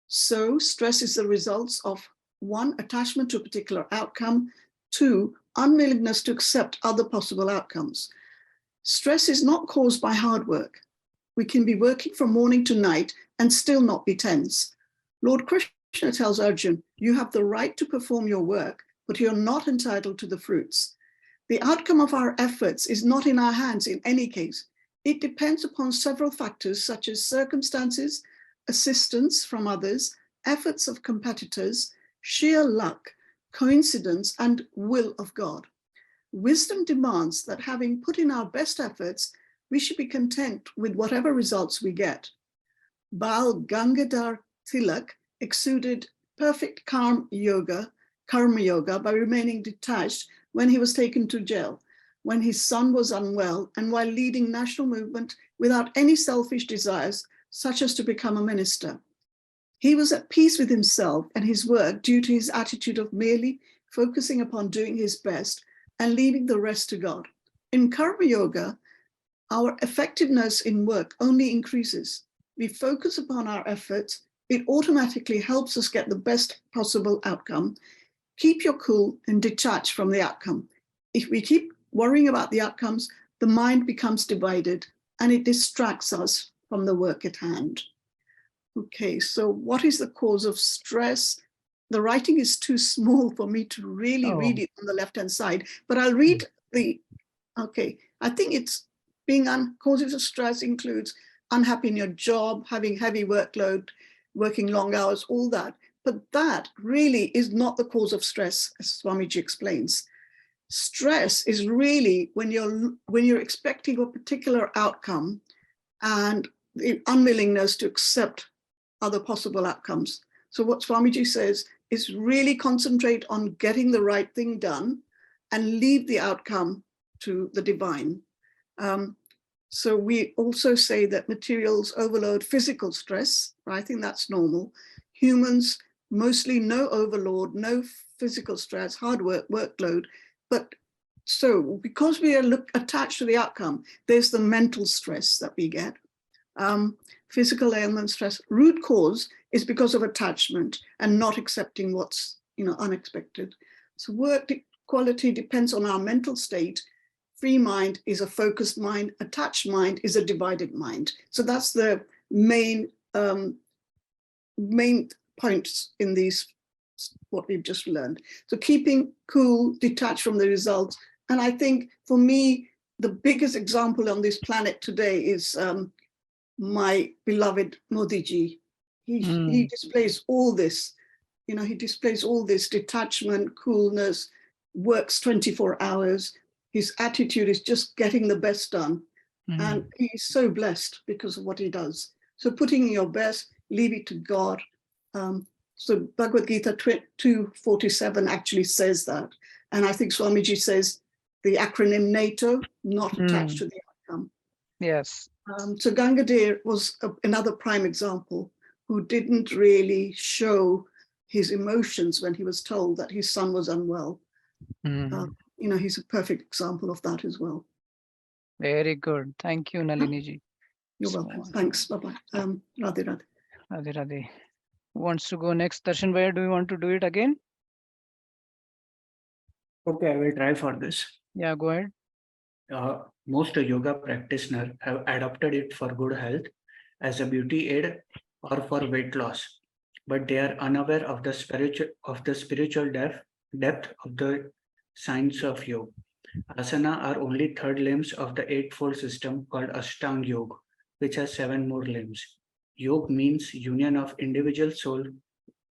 So stress is the result of 1, attachment to a particular outcome, 2, unwillingness to accept other possible outcomes. Stress is not caused by hard work. We can be working from morning to night and still not be tense. Lord Krishna tells Arjun, you have the right to perform your work, but you're not entitled to the fruits. The outcome of our efforts is not in our hands in any case. It depends upon several factors such as circumstances, assistance from others, efforts of competitors, sheer luck, coincidence, and will of God. Wisdom demands that having put in our best efforts, we should be content with whatever results we get. Bal Gangadhar Tilak exuded perfect karma yoga by remaining detached when he was taken to jail. when his son was unwell and while leading national movement without any selfish desires, such as to become a minister. He was at peace with himself and his work due to his attitude of merely focusing upon doing his best and leaving the rest to God. In Karma Yoga, our effectiveness in work only increases. We focus upon our efforts. It automatically helps us get the best possible outcome. Keep your cool and detach from the outcome. If we keep worrying about the outcomes, the mind becomes divided and it distracts us from the work at hand. Okay, so what is the cause of stress? The writing is too small for me to really read it on the left-hand side, but I'll read okay, I think it's causes of stress includes unhappy in your job, having heavy workload, working long hours, all that. But that really is not the cause of stress, as Swamiji explains. Stress is really when you're expecting a particular outcome and the unwillingness to accept other possible outcomes. So what Swamiji says is really concentrate on getting the right thing done and leave the outcome to the divine. So we also say that materials overload physical stress. I think that's normal. Humans, mostly no overload, no physical stress, hard work, workload. But so because we are attached to the outcome, there's the mental stress that we get. Physical ailment stress, root cause is because of attachment and not accepting what's unexpected. So work quality depends on our mental state. Free mind is a focused mind, attached mind is a divided mind. So that's the main points in these, what we've just learned. So keeping cool, detached from the results. And I think for me, the biggest example on this planet today is my beloved Modi ji. He displays all this, he displays all this detachment, coolness, works 24 hours. His attitude is just getting the best done. And he's so blessed because of what he does. So putting in your best, leave it to God. So Bhagavad Gita 2:47 actually says that. And I think Swamiji says the acronym NATO, not attached to the outcome. Yes. So Gangadhar was another prime example who didn't really show his emotions when he was told that his son was unwell. He's a perfect example of that as well. Very good. Thank you, Nalini ji. You're welcome. Thanks. Bye-bye. Radhe Radhe. Radhe Radhe. Who wants to go next? Darshan Bhaiya, do you want to do it again? Okay, I will try for this. Yeah, go ahead. Most yoga practitioners have adopted it for good health, as a beauty aid, or for weight loss, but they are unaware of the spiritual depth of the science of yoga. Asana are only third limbs of the eightfold system called Ashtanga Yoga, which has 7 more limbs. Yoga means union of individual soul,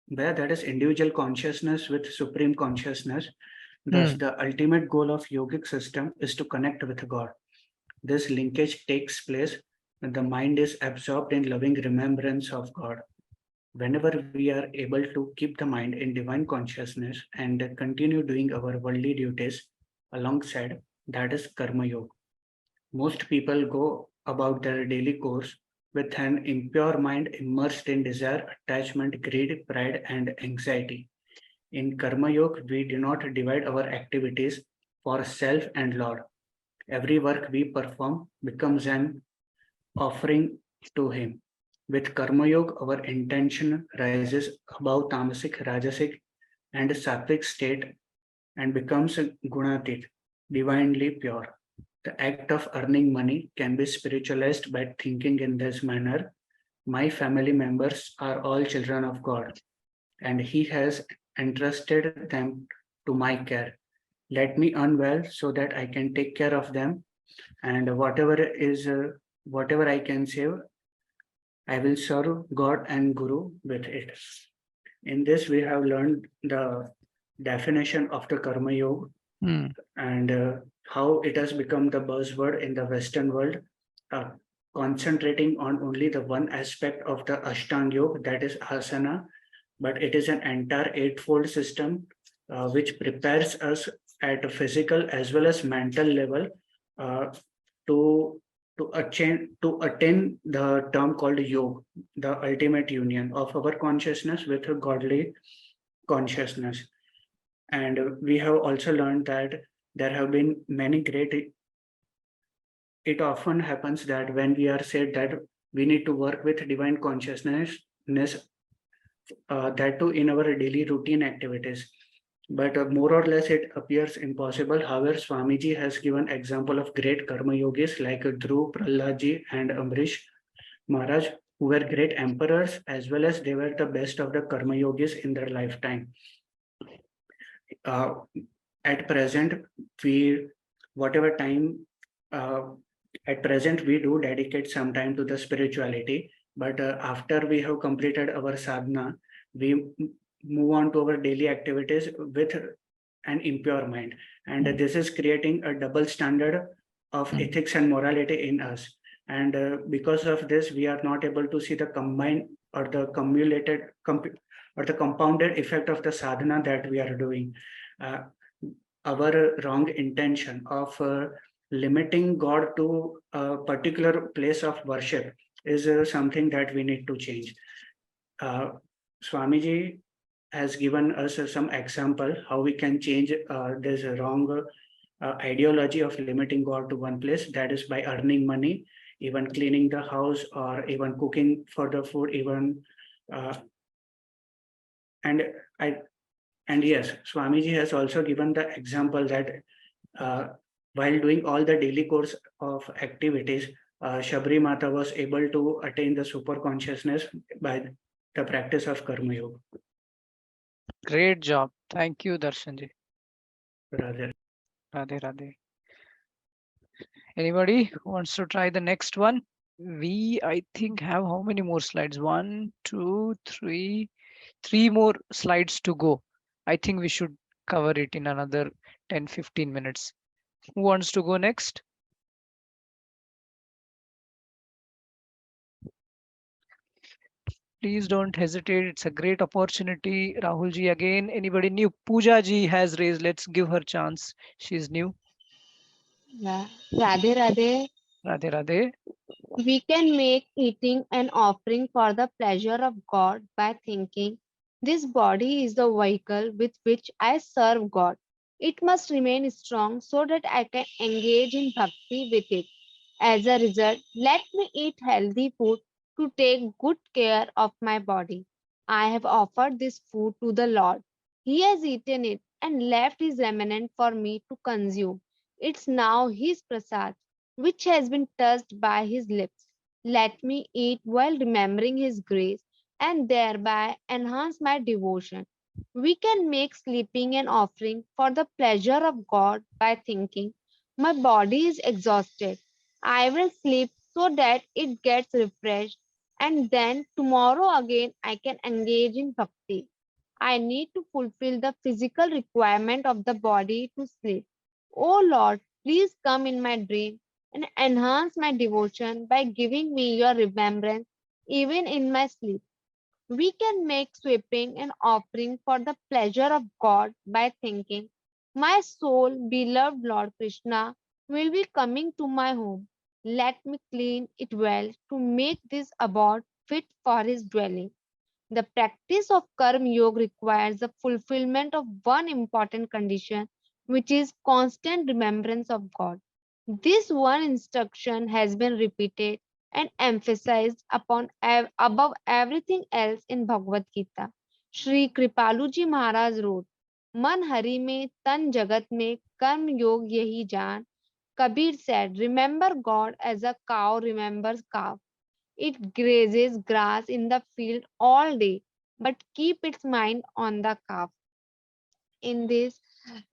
where that is individual consciousness with supreme consciousness. Thus, the ultimate goal of yogic system is to connect with God. This linkage takes place when the mind is absorbed in loving remembrance of God. Whenever we are able to keep the mind in divine consciousness and continue doing our worldly duties alongside, that is Karma Yoga. Most people go about their daily course with an impure mind immersed in desire, attachment, greed, pride, and anxiety. In Karma Yoga, we do not divide our activities for self and Lord. Every work we perform becomes an offering to Him. With Karma Yoga, our intention rises above tamasic, rajasic, and sattvic state and becomes gunatit, divinely pure. The act of earning money can be spiritualized by thinking in this manner. My family members are all children of God, and He has entrusted them to my care. Let me earn well so that I can take care of them, and whatever I can save, I will serve God and Guru with it. In this, we have learned the definition of the Karma Yoga and how it has become the buzzword in the Western world, concentrating on only the one aspect of the Ashtanga Yoga, that is asana, but it is an entire eightfold system which prepares us at a physical as well as mental level uh, to attain the term called yoga, the ultimate union of our consciousness with a godly consciousness. And we have also learned that there have been many great. It often happens that when we are said that we need to work with divine consciousness, that too in our daily routine activities. But more or less it appears impossible. However, Swamiji has given example of great karma yogis like Dhruv, Prahlad and Amrish Maharaj, who were great emperors as well as they were the best of the karma yogis in their lifetime. Uh, at present, we whatever time uh, at present we do dedicate some time to the spirituality, but after we have completed our sadhana, we move on to our daily activities with an impure mind, and this is creating a double standard of ethics and morality in us. And because of this, we are not able to see the combined or the or the compounded effect of the sadhana that we are doing. Uh, our wrong intention of limiting God to a particular place of worship is something that we need to change. Uh, Swamiji has given us some example how we can change this wrong ideology of limiting God to one place, that is by earning money, even cleaning the house or even cooking for the food, even uh, and I and yes, Swamiji has also given the example that uh, while doing all the daily course of activities, Shabri Mata was able to attain the super consciousness by the practice of Karma Yoga. Great job. Thank you, Darshanji. Rather, Radhe Radhe. Anybody who wants to try the next one? We, I think, have how many more slides? One, two, three, three more slides to go. I think we should cover it in another 10-15 minutes. Who wants to go next? Please don't hesitate. It's a great opportunity. Rahul ji again. Anybody new? Pooja ji has raised. Let's give her chance. She's new. Radhe Radhe, Radhe Radhe. we can make eating an offering for the pleasure of God by thinking, this body is the vehicle with which I serve God. It must remain strong so that I can engage in bhakti with it. As a result, let me eat healthy food to take good care of my body. I have offered this food to the Lord. He has eaten it and left his remnant for me to consume. It's now his prasad, which has been touched by his lips. Let me eat while remembering his grace and thereby enhance my devotion. We can make sleeping an offering for the pleasure of God by thinking, my body is exhausted. I will sleep so that it gets refreshed, and then tomorrow again I can engage in bhakti. I need to fulfill the physical requirement of the body to sleep. O Lord, please come in my dream and enhance my devotion by giving me your remembrance even in my sleep. We can make sweeping an offering for the pleasure of God by thinking, my soul, beloved Lord Krishna, will be coming to my home. Let me clean it well to make this abode fit for his dwelling. The practice of Karma Yoga requires the fulfillment of one important condition, which is constant remembrance of God. This one instruction has been repeated and emphasized upon above everything else in Bhagavad Gita. Sri Kripaluji Maharaj wrote, मन हरि में तन जगत में कर्म योग यही जान. Kabir said, remember God as a cow remembers calf. It grazes grass in the field all day, but keep its mind on the calf. In this,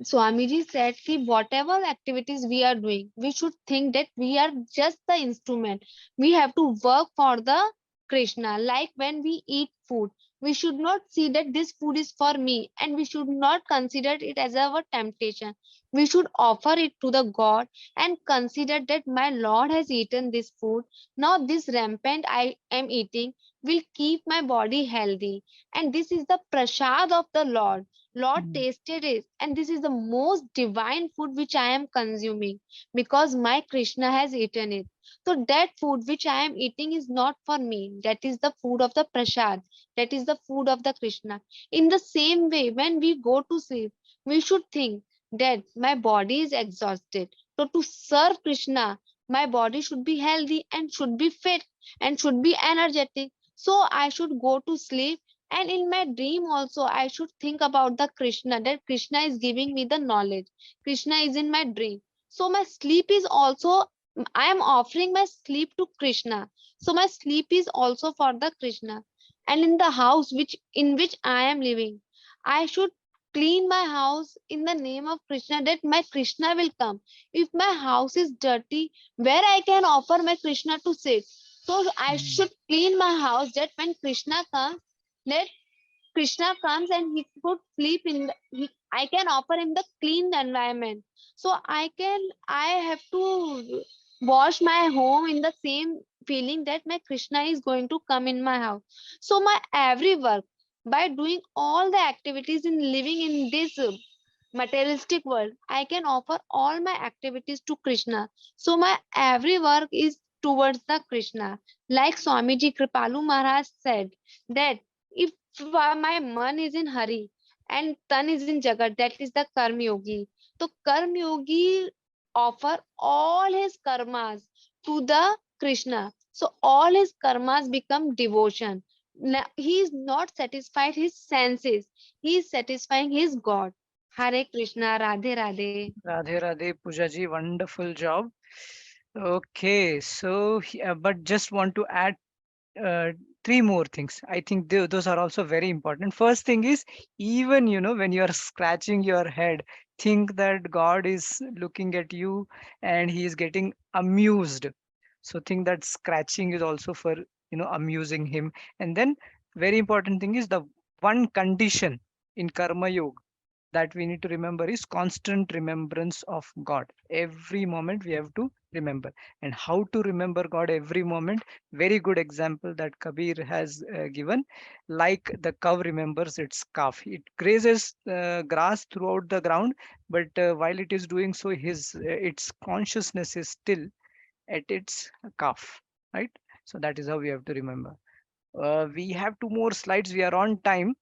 Swamiji said, "Ki whatever activities we are doing, we should think that we are just the instrument. We have to work for the Krishna. Like when we eat food, we should not see that this food is for me, and we should not consider it as our temptation. We should offer it to the God and consider that my Lord has eaten this food. Now this rampant I am eating will keep my body healthy, and this is the prasad of the Lord. Lord Mm. tasted it, and this is the most divine food which I am consuming because my Krishna has eaten it. So that food which I am eating is not for me. That is the food of the prasad. That is the food of the Krishna. In the same way, when we go to sleep, we should think that my body is exhausted. So to serve Krishna, my body should be healthy and should be fit and should be energetic. So I should go to sleep, and in my dream also I should think about the Krishna, that Krishna is giving me the knowledge. Krishna is in my dream. So my sleep is also, I am offering my sleep to Krishna. So my sleep is also for the Krishna. And in the house which in which I am living, I should clean my house in the name of Krishna, that my Krishna will come. If my house is dirty, where I can offer my Krishna to sit? So I Mm. should clean my house, that when Krishna comes, let Krishna comes and he could sleep in I can offer him the clean environment. So I have to wash my home in the same feeling that my Krishna is going to come in my house. So my every work, by doing all the activities in living in this materialistic world, I can offer all my activities to Krishna. So my every work is towards the Krishna. Like Swamiji Kripalu Maharaj said that if my man is in hurry and tan is in jagat, that is the karma yogi. So karma yogi offer all his karmas to the Krishna. So all his karmas become devotion. He is not satisfied his senses, he is satisfying his God. Hare Krishna, Radhe Radhe. Radhe Radhe, Pooja ji, wonderful job. Okay, so but just want to add uh, three more things. I think those are also very important. First thing is, even when you are scratching your head, think that God is looking at you and he is getting amused. So think that scratching is also for amusing him. And then very important thing is the one condition in karma yoga that we need to remember is constant remembrance of God. Every moment we have to remember. And how to remember God every moment? Very good example that Kabir has given. Like the cow remembers its calf. It grazes grass throughout the ground, but while it is doing so, its consciousness is still at its calf, right? So that is how we have to remember. We have two more slides. We are on time.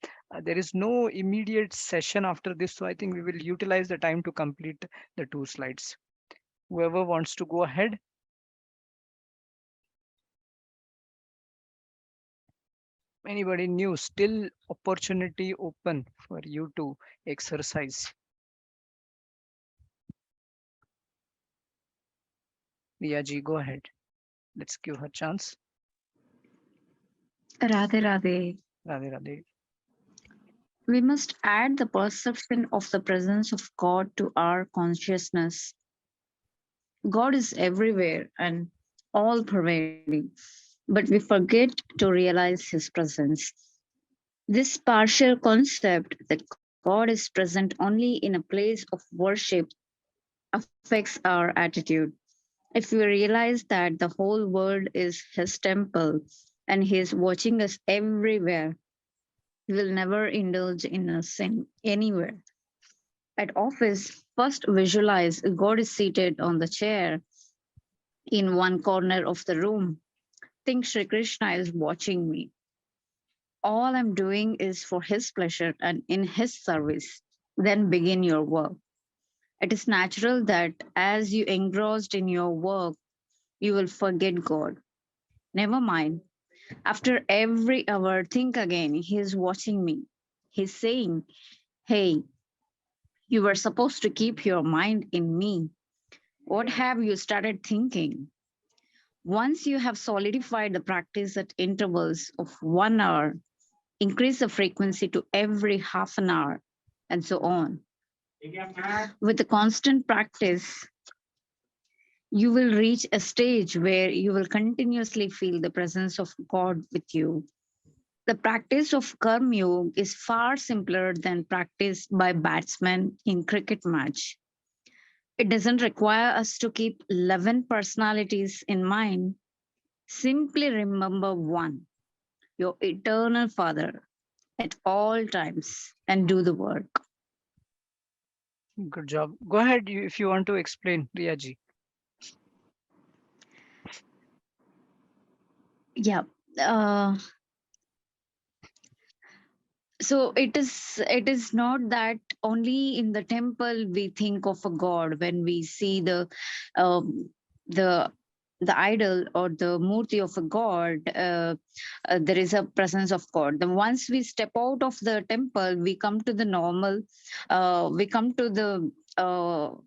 There is no immediate session after this, so I think we will utilize the time to complete the two slides. Whoever wants to go ahead. Anybody new? Still opportunity open for you to exercise. Riya ji, go ahead. Let's give her chance. Radhe Radhe. Radhe Radhe. We must add the perception of the presence of God to our consciousness. God is everywhere and all pervading, but we forget to realize his presence. This partial concept that God is present only in a place of worship affects our attitude. If we realize that the whole world is his temple and he is watching us everywhere, we will never indulge in a sin anywhere. At office, first visualize God is seated on the chair in one corner of the room. Think Sri Krishna is watching me. All I'm doing is for his pleasure and in his service. Then begin your work. It is natural that as you engrossed in your work, you will forget God. Never mind. After every hour, think again. He is watching me. He's saying, hey, you were supposed to keep your mind in me. What have you started thinking? Once you have solidified the practice at intervals of 1 hour, increase the frequency to every half an hour, and so on. With the constant practice, you will reach a stage where you will continuously feel the presence of God with you. The practice of Karma Yoga is far simpler than practice by batsmen in cricket match. It doesn't require us to keep 11 personalities in mind. Simply remember one, your eternal Father, at all times and do the work. Good job. Go ahead if you want to explain, Riyaji. Yeah. Uh, so it is not that only in the temple we think of a god when we see um, the the idol or the murti of a god. There is a presence of god. Then once we step out of the temple, we come to the normal. We come to the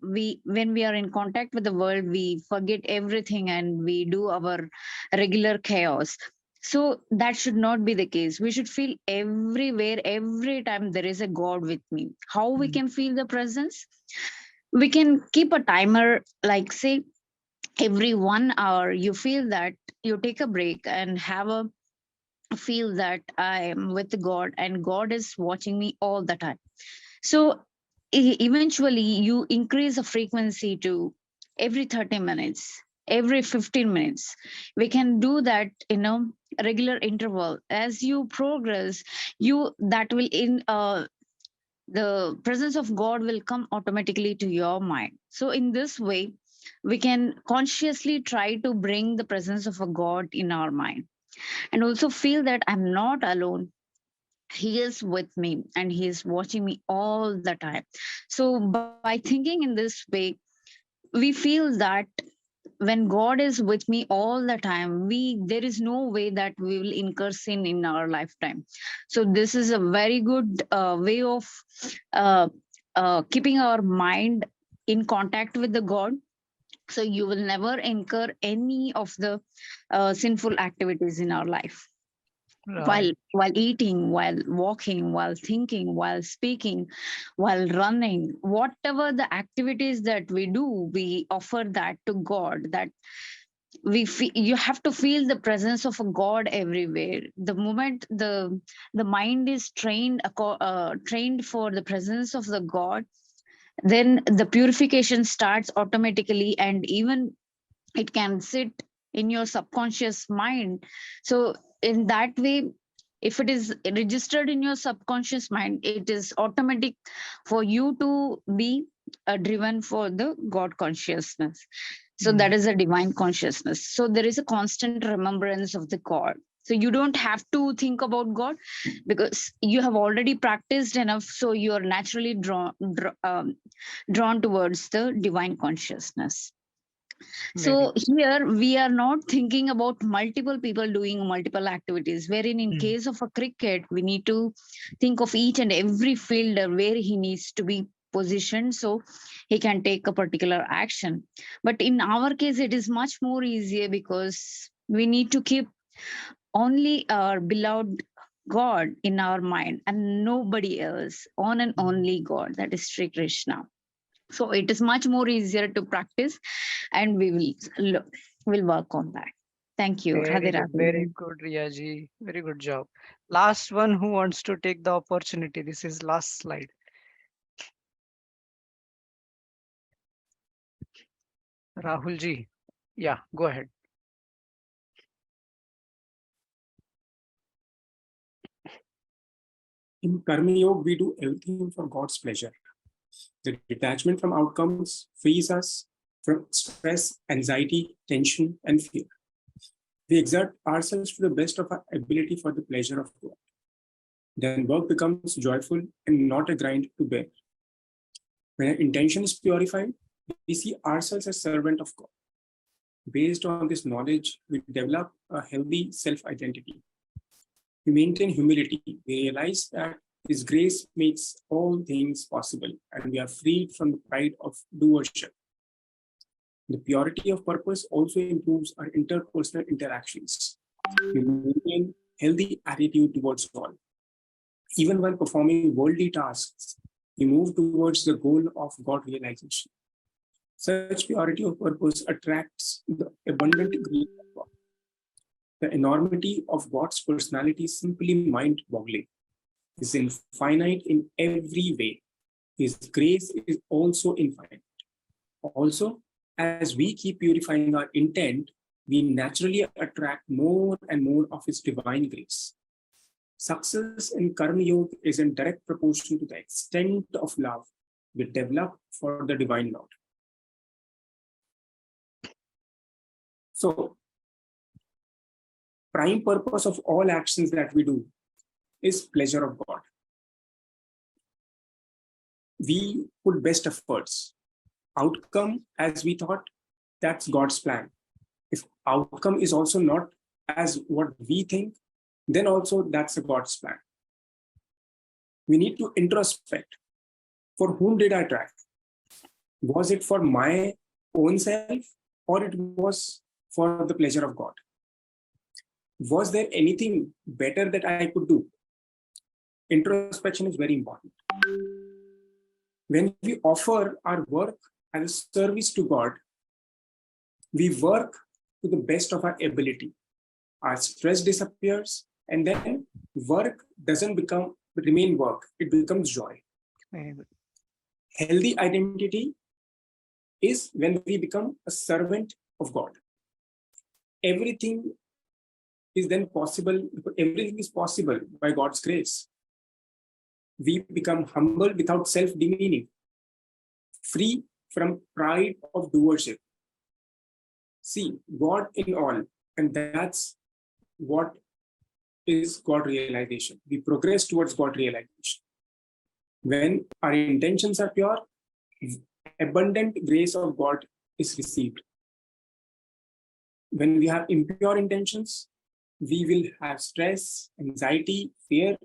we when we are in contact with the world, we forget everything and we do our regular chaos. So that should not be the case. We should feel everywhere, every time there is a God with me. How we Mm, can feel the presence? We can keep a timer, like say every 1 hour, you feel that you take a break and have a feel that I am with God and God is watching me all the time. So eventually you increase the frequency to every 30 minutes, every 15 minutes. We can do that in a regular interval. As you progress, you that will in the presence of God will come automatically to your mind. So in this way, we can consciously try to bring the presence of a God in our mind and also feel that I'm not alone. He is with me and he is watching me all the time. So by thinking in this way, we feel that when God is with me all the time, we there is no way that we will incur sin in our lifetime. So this is a very good way of uh, keeping our mind in contact with the God. So you will never incur any of the sinful activities in our life, right. while eating, while walking, while thinking, while speaking, while running, whatever the activities that we do, we offer that to God. That you have to feel the presence of a God everywhere. The moment the mind is trained for the presence of the God, then the purification starts automatically, and even it can sit in your subconscious mind. So in that way, if it is registered in your subconscious mind, it is automatic for you to be driven for the God consciousness. So Mm, that is a divine consciousness. So there is a constant remembrance of the God. So you don't have to think about God because you have already practiced enough. So you are naturally drawn towards the divine consciousness. very So here we are not thinking about multiple people doing multiple activities, wherein in mm, case of a cricket, we need to think of each and every fielder where he needs to be positioned so he can take a particular action. But in our case, it is much more easier because we need to keep only our beloved God in our mind and nobody else, on and mm. only God, that is Sri Krishna. So it is much more easier to practice, and will work on that. Thank you. Radhe Very Radhe. good, Riyaji. Very good job. Last one who wants to take the opportunity. This is last slide. Rahul ji. Yeah, go ahead. In Karma Yoga, we do everything for God's pleasure. The detachment from outcomes frees us from stress, anxiety, tension, and fear. We exert ourselves to the best of our ability for the pleasure of God. Then work becomes joyful and not a grind to bear. When our intention is purified, we see ourselves as servant of God. Based on this knowledge, we develop a healthy self-identity. We maintain humility. We realize that His grace makes all things possible, and we are freed from the pride of doership. The purity of purpose also improves our interpersonal interactions. We maintain healthy attitude towards all. Even while performing worldly tasks, we move towards the goal of God realization. Such purity of purpose attracts the abundant grace of God. The enormity of God's personality is simply mind boggling. He is infinite in every way. His grace is also infinite. Also, as we keep purifying our intent, we naturally attract more and more of His divine grace. Success in Karma Yoga is in direct proportion to the extent of love we develop for the divine Lord. So, prime purpose of all actions that we do is pleasure of God. We put best efforts. Outcome, as we thought, that's God's plan. If outcome is also not as what we think, then also that's a God's plan. We need to introspect. For whom did I try? Was it for my own self, or it was for the pleasure of God? Was there anything better that I could do? Introspection is very important. When we offer our work as a service to God, we work to the best of our ability. Our stress disappears, and then work doesn't remain work, it becomes joy. Very good. Healthy identity is when we become a servant of God. Everything is then possible, everything is possible by God's grace. We become humble without self-demeaning, free from pride of doership. See God in all, and that's what is God realization. We progress towards God realization. When our intentions are pure, abundant grace of God is received. When we have impure intentions, we will have stress, anxiety, fear,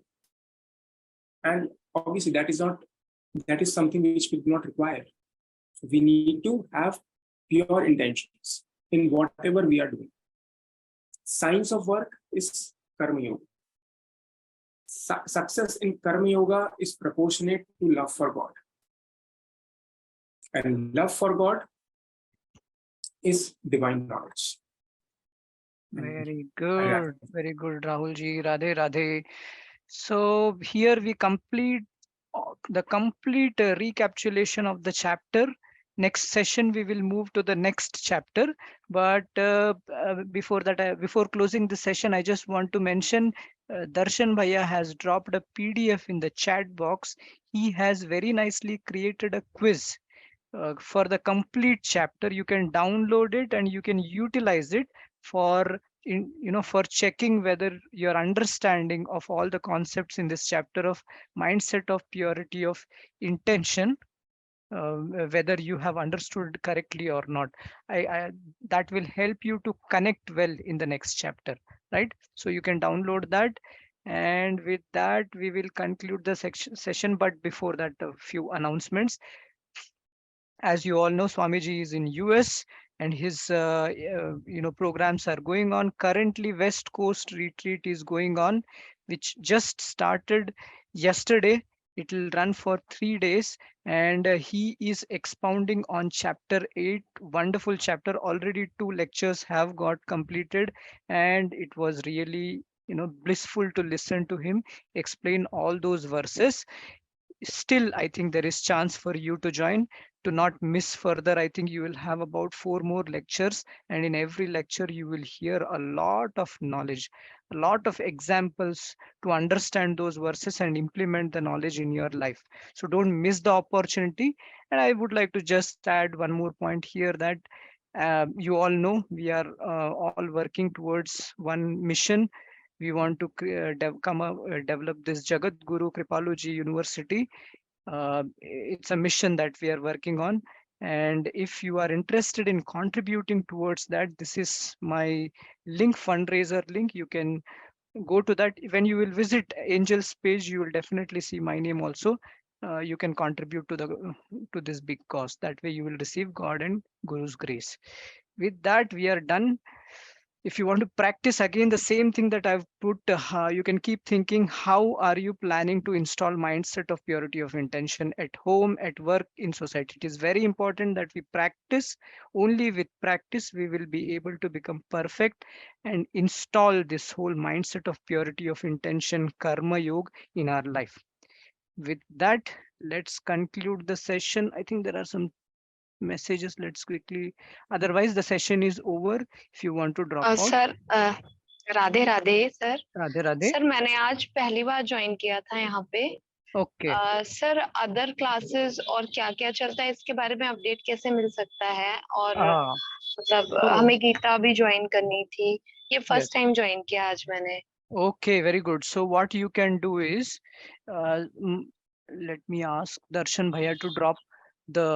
and obviously that is something which we do not require. So we need to have pure intentions in whatever we are doing. Science of work is karma yoga. Success in karma yoga is proportionate to love for God. And love for God is divine knowledge. Very good, Rahulji. Radhe Radhe. So here we complete the complete recapitulation of the chapter. Next session we will move to the next chapter. But before that, before closing the session, I just want to mention Darshan Bhaiya has dropped a PDF in the chat box. He has very nicely created a quiz for the complete chapter. You can download it and you can utilize it for for checking whether your understanding of all the concepts in this chapter of mindset of purity of intention, whether you have understood correctly or not. I that will help you to connect well in the next chapter, right? So you can download that, and with that we will conclude the session. But before that, a few announcements. As you all know, Swamiji is in US, and his programs are going on. Currently, West Coast retreat is going on, which just started yesterday. It will run for 3 days, and he is expounding on chapter 8. Wonderful chapter. Already 2 lectures have got completed, and it was really blissful to listen to him explain all those verses. Still, I think there is chance for you to join, to not miss further. I think you will have about 4 more lectures, and in every lecture you will hear a lot of knowledge, a lot of examples to understand those verses and implement the knowledge in your life. So don't miss the opportunity. And I would like to just add one more point here, that you all know we are all working towards one mission. We want to develop this Jagat Guru Kripaluji University. It's a mission that we are working on. And if you are interested in contributing towards that, this is my link, fundraiser link. You can go to that. When you will visit Angel's page, you will definitely see my name also. You can contribute to this big cause. That way you will receive God and Guru's grace. With that, we are done. If you want to practice again the same thing that I've put, you can keep thinking, how are you planning to install mindset of purity of intention at home, at work, in society? It is very important that we practice. Only with practice we will be able to become perfect and install this whole mindset of purity of intention, karma yoga, in our life. With that, let's conclude the session. I think there are some messages. Let's quickly, otherwise the session is over if you want to drop out. Sir Radhe Radhe sir. Radhe Radhe. Sir मैंने आज पहली बार join किया था यहाँ पे, Okay. Sir other classes और क्या क्या चलता है इसके बारे में अपडेट कैसे मिल सकता है? और Ah, मतलब so हमें गीता भी ज्वाइन करनी थी, ये yes. फर्स्ट टाइम ज्वाइन किया आज मैंने। Okay, very good. So what you can do is, uh, mm, let me ask Darshan Bhaiya to drop the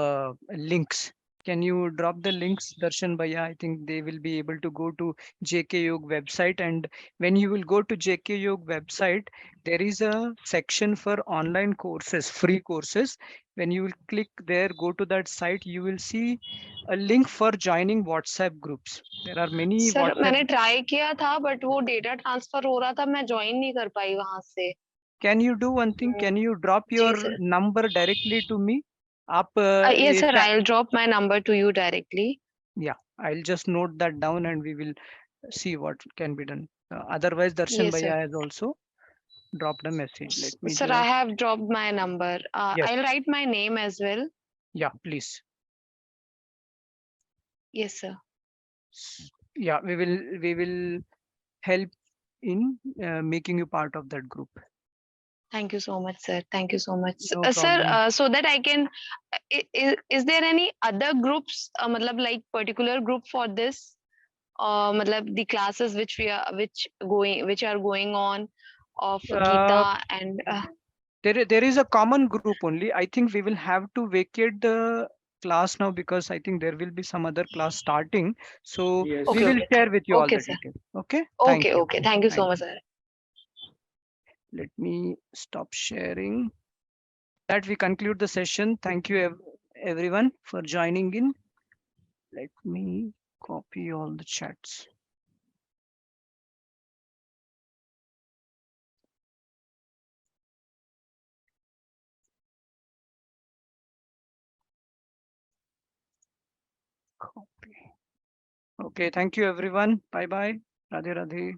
links. Can you drop the links, Darshan Bhaiya? I think they will be able to go to JK Yog website. And when you will go to JK Yog website, there is a section for online courses, free courses. When you will click there, go to that site, you will see a link for joining WhatsApp groups. There are many sir WhatsApp. मैंने try किया था but वो data transfer हो रहा था, मैं join नहीं कर पाई वहां से। Can you do one thing? Can you drop जी your sir. number directly to me? आप यस ये sir, I will drop my number to you directly. yeah, I'll just note that down and we will see what can be done. Otherwise, Darshan yes Bhaiya sir. has also dropped a message. Let me sir I just have dropped my number, yes, I will write my name as well. yeah, please. Yes sir. Yeah, we will help in making you part of that group. Thank you so much, sir. Thank you so much. No Sir, problem. so that I can, is there any other groups, matlab like particular group for this? Matlab the classes which are going on of Uh, Gita and there is a common group only. I think we will have to vacate the class now because I think there will be some other class starting. So we Yes. okay, will okay, share with you all okay, the sir. details. Okay. Okay, Thank you. okay. Thank you so Thank much, you. sir. Let me stop sharing. That we conclude the session. Thank you everyone for joining in. Let me copy all the chats. Copy. Okay, thank you everyone. Bye bye. Radhe Radhe.